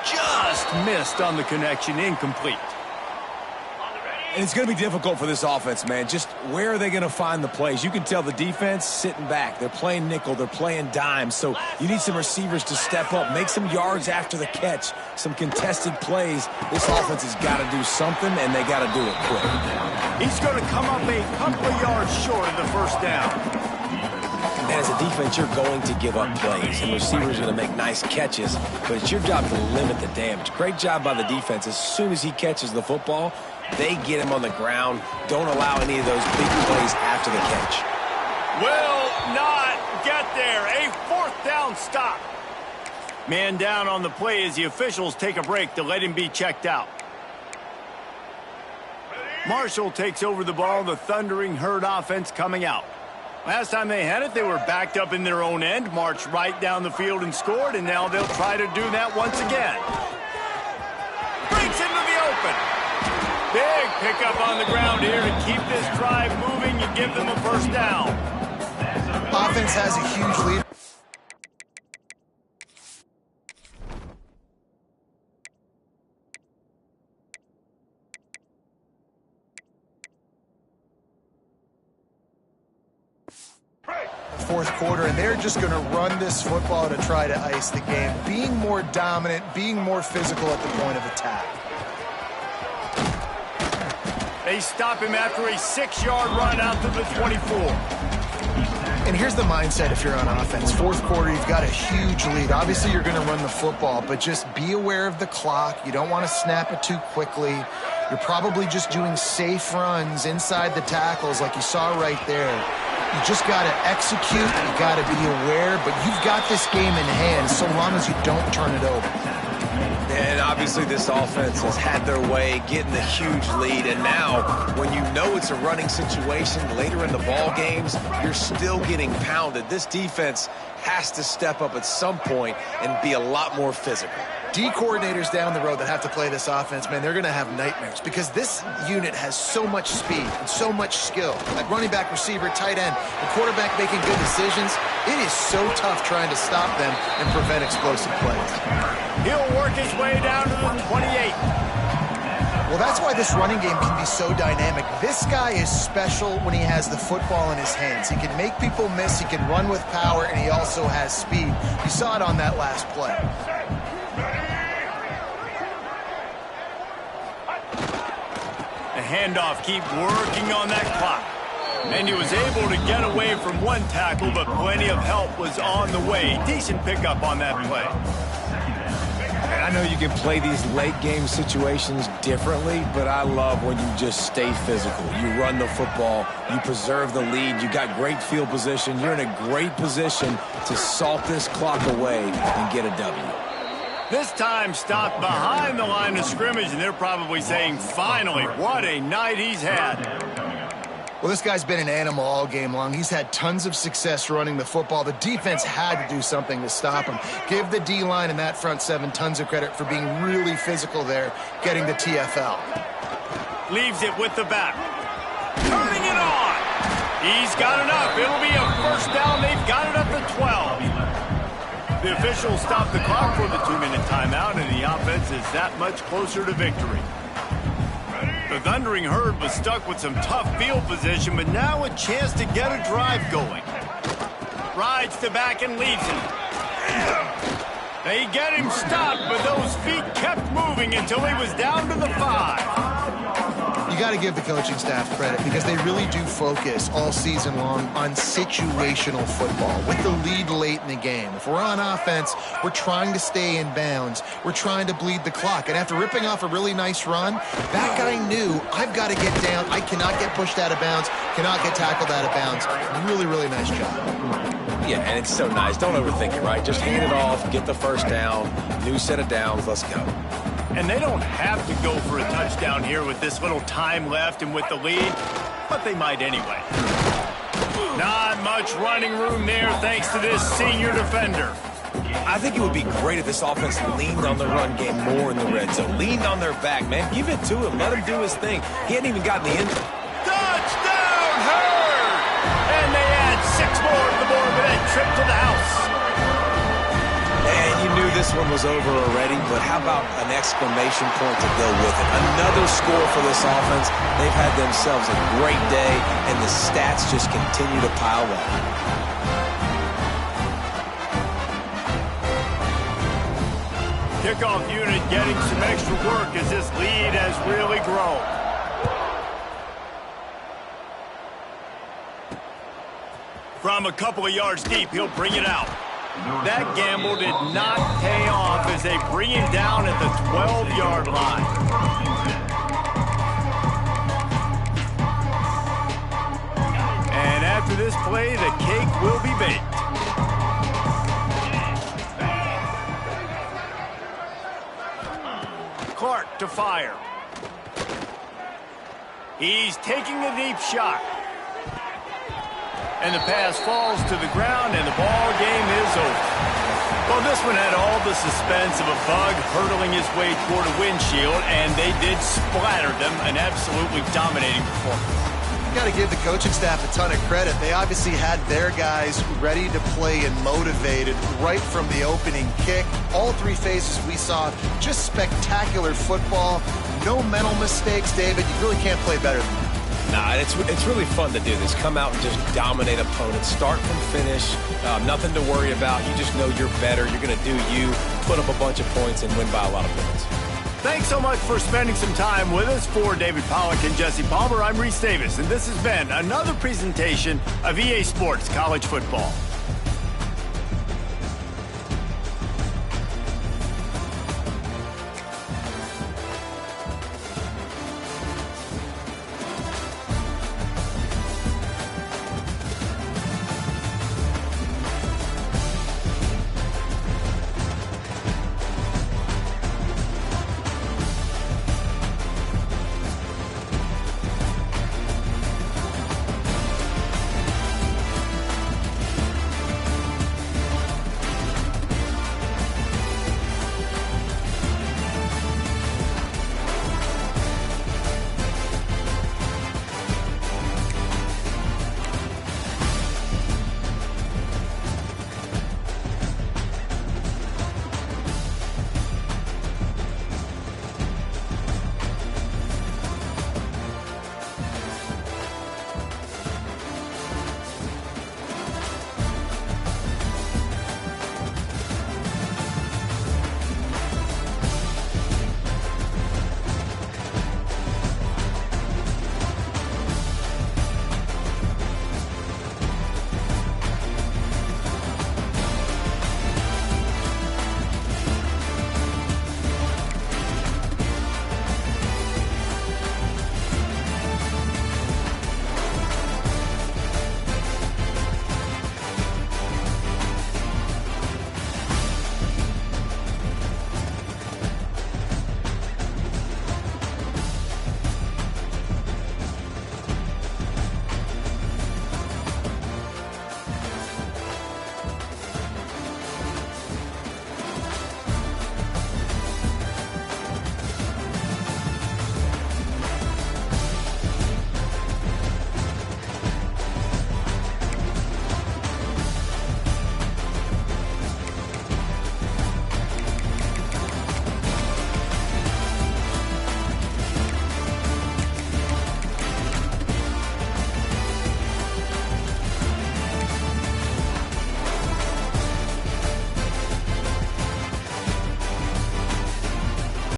Just missed on the connection. Incomplete. And it's going to be difficult for this offense, man. Just where are they going to find the plays? You can tell the defense sitting back. They're playing nickel. They're playing dime. So you need some receivers to step up, make some yards after the catch, some contested plays. This offense has got to do something, and they got to do it quick. He's going to come up a couple of yards short of the 1st down. And as a defense, you're going to give up plays, and receivers are going to make nice catches, but it's your job to limit the damage. Great job by the defense. As soon as he catches the football, they get him on the ground. Don't allow any of those big plays after the catch. Will not get there. A 4th down stop. Man down on the play as the officials take a break to let him be checked out. Marshall takes over the ball. The Thundering Herd offense coming out. Last time they had it, they were backed up in their own end, marched right down the field and scored, and now they'll try to do that once again. Breaks into the open. Big pickup on the ground here to keep this drive moving and give them a 1st down. Offense has a huge lead. Fourth quarter, and they're just going to run this football to try to ice the game, being more dominant, being more physical at the point of attack. They stop him after a 6-yard run out to the 24. And here's the mindset if you're on offense. Fourth quarter, you've got a huge lead. Obviously, you're going to run the football, but just be aware of the clock. You don't want to snap it too quickly. You're probably just doing safe runs inside the tackles like you saw right there. You just got to execute. You got to be aware, but you've got this game in hand so long as you don't turn it over. And obviously this offense has had their way, getting the huge lead. And now, when you know it's a running situation later in the ball games, you're still getting pounded. This defense has to step up at some point and be a lot more physical. D coordinators down the road that have to play this offense, man, they're going to have nightmares because this unit has so much speed and so much skill. Like running back, receiver, tight end, the quarterback making good decisions. It is so tough trying to stop them and prevent explosive plays. He'll work his way down to the 28. Well, that's why this running game can be so dynamic. This guy is special when he has the football in his hands. He can make people miss, he can run with power, and he also has speed. You saw it on that last play. The handoff, keep working on that clock. And he was able to get away from one tackle, but plenty of help was on the way. Decent pickup on that play. And I know you can play these late game situations differently, but I love when you just stay physical. You run the football, you preserve the lead, you got great field position, you're in a great position to salt this clock away and get a W. This time stopped behind the line of scrimmage, and they're probably saying, finally, what a night he's had. Well, this guy's been an animal all game long. He's had tons of success running the football. The defense had to do something to stop him. Give the D-line and that front seven tons of credit for being really physical there, getting the TFL. Leaves it with the back. Turning it on. He's got enough. It'll be a first down. They've got it at the 12. The officials stopped the clock for the 2-minute timeout, and the offense is that much closer to victory. The Thundering Herd was stuck with some tough field position, but now a chance to get a drive going. Rides to back and leads him. They get him stopped, but those feet kept moving until he was down to the 5. You got to give the coaching staff credit because they really do focus all season long on situational football with the lead late in the game. If we're on offense, we're trying to stay in bounds. We're trying to bleed the clock. And after ripping off a really nice run, that guy knew, I've got to get down. I cannot get pushed out of bounds, cannot get tackled out of bounds. Really, really nice job. Yeah, and it's so nice. Don't overthink it, right? Just hand it off, get the first down, new set of downs, let's go. And they don't have to go for a touchdown here with this little time left and with the lead, but they might anyway. Not much running room there thanks to this senior defender. I think it would be great if this offense leaned on the run game more in the red zone. Leaned on their back, man. Give it to him. Let him do his thing. He hadn't even gotten the end. Touchdown, Herd! And they add 6 more to the board with that trip to the house. And you knew this one was over already, but how about an exclamation point to go with it? Another score for this offense. They've had themselves a great day, and the stats just continue to pile up. Kickoff unit getting some extra work as this lead has really grown. From a couple of yards deep, he'll bring it out. That gamble did not pay off as they bring him down at the 12-yard line. And after this play, the cake will be baked. Clark to fire. He's taking a deep shot. And the pass falls to the ground, and the ball game is over. Well, this one had all the suspense of a bug hurtling his way toward a windshield, and they did splatter them, an absolutely dominating performance. You got to give the coaching staff a ton of credit. They obviously had their guys ready to play and motivated right from the opening kick. All 3 phases we saw, just spectacular football. No mental mistakes, David. You really can't play better than that. Nah, it's really fun to do this. Come out and just dominate opponents. Start from finish. Nothing to worry about. You just know you're better. You're going to do you, put up a bunch of points, and win by a lot of points. Thanks so much for spending some time with us. For David Pollack and Jesse Palmer, I'm Reese Davis, and this has been another presentation of EA Sports College Football.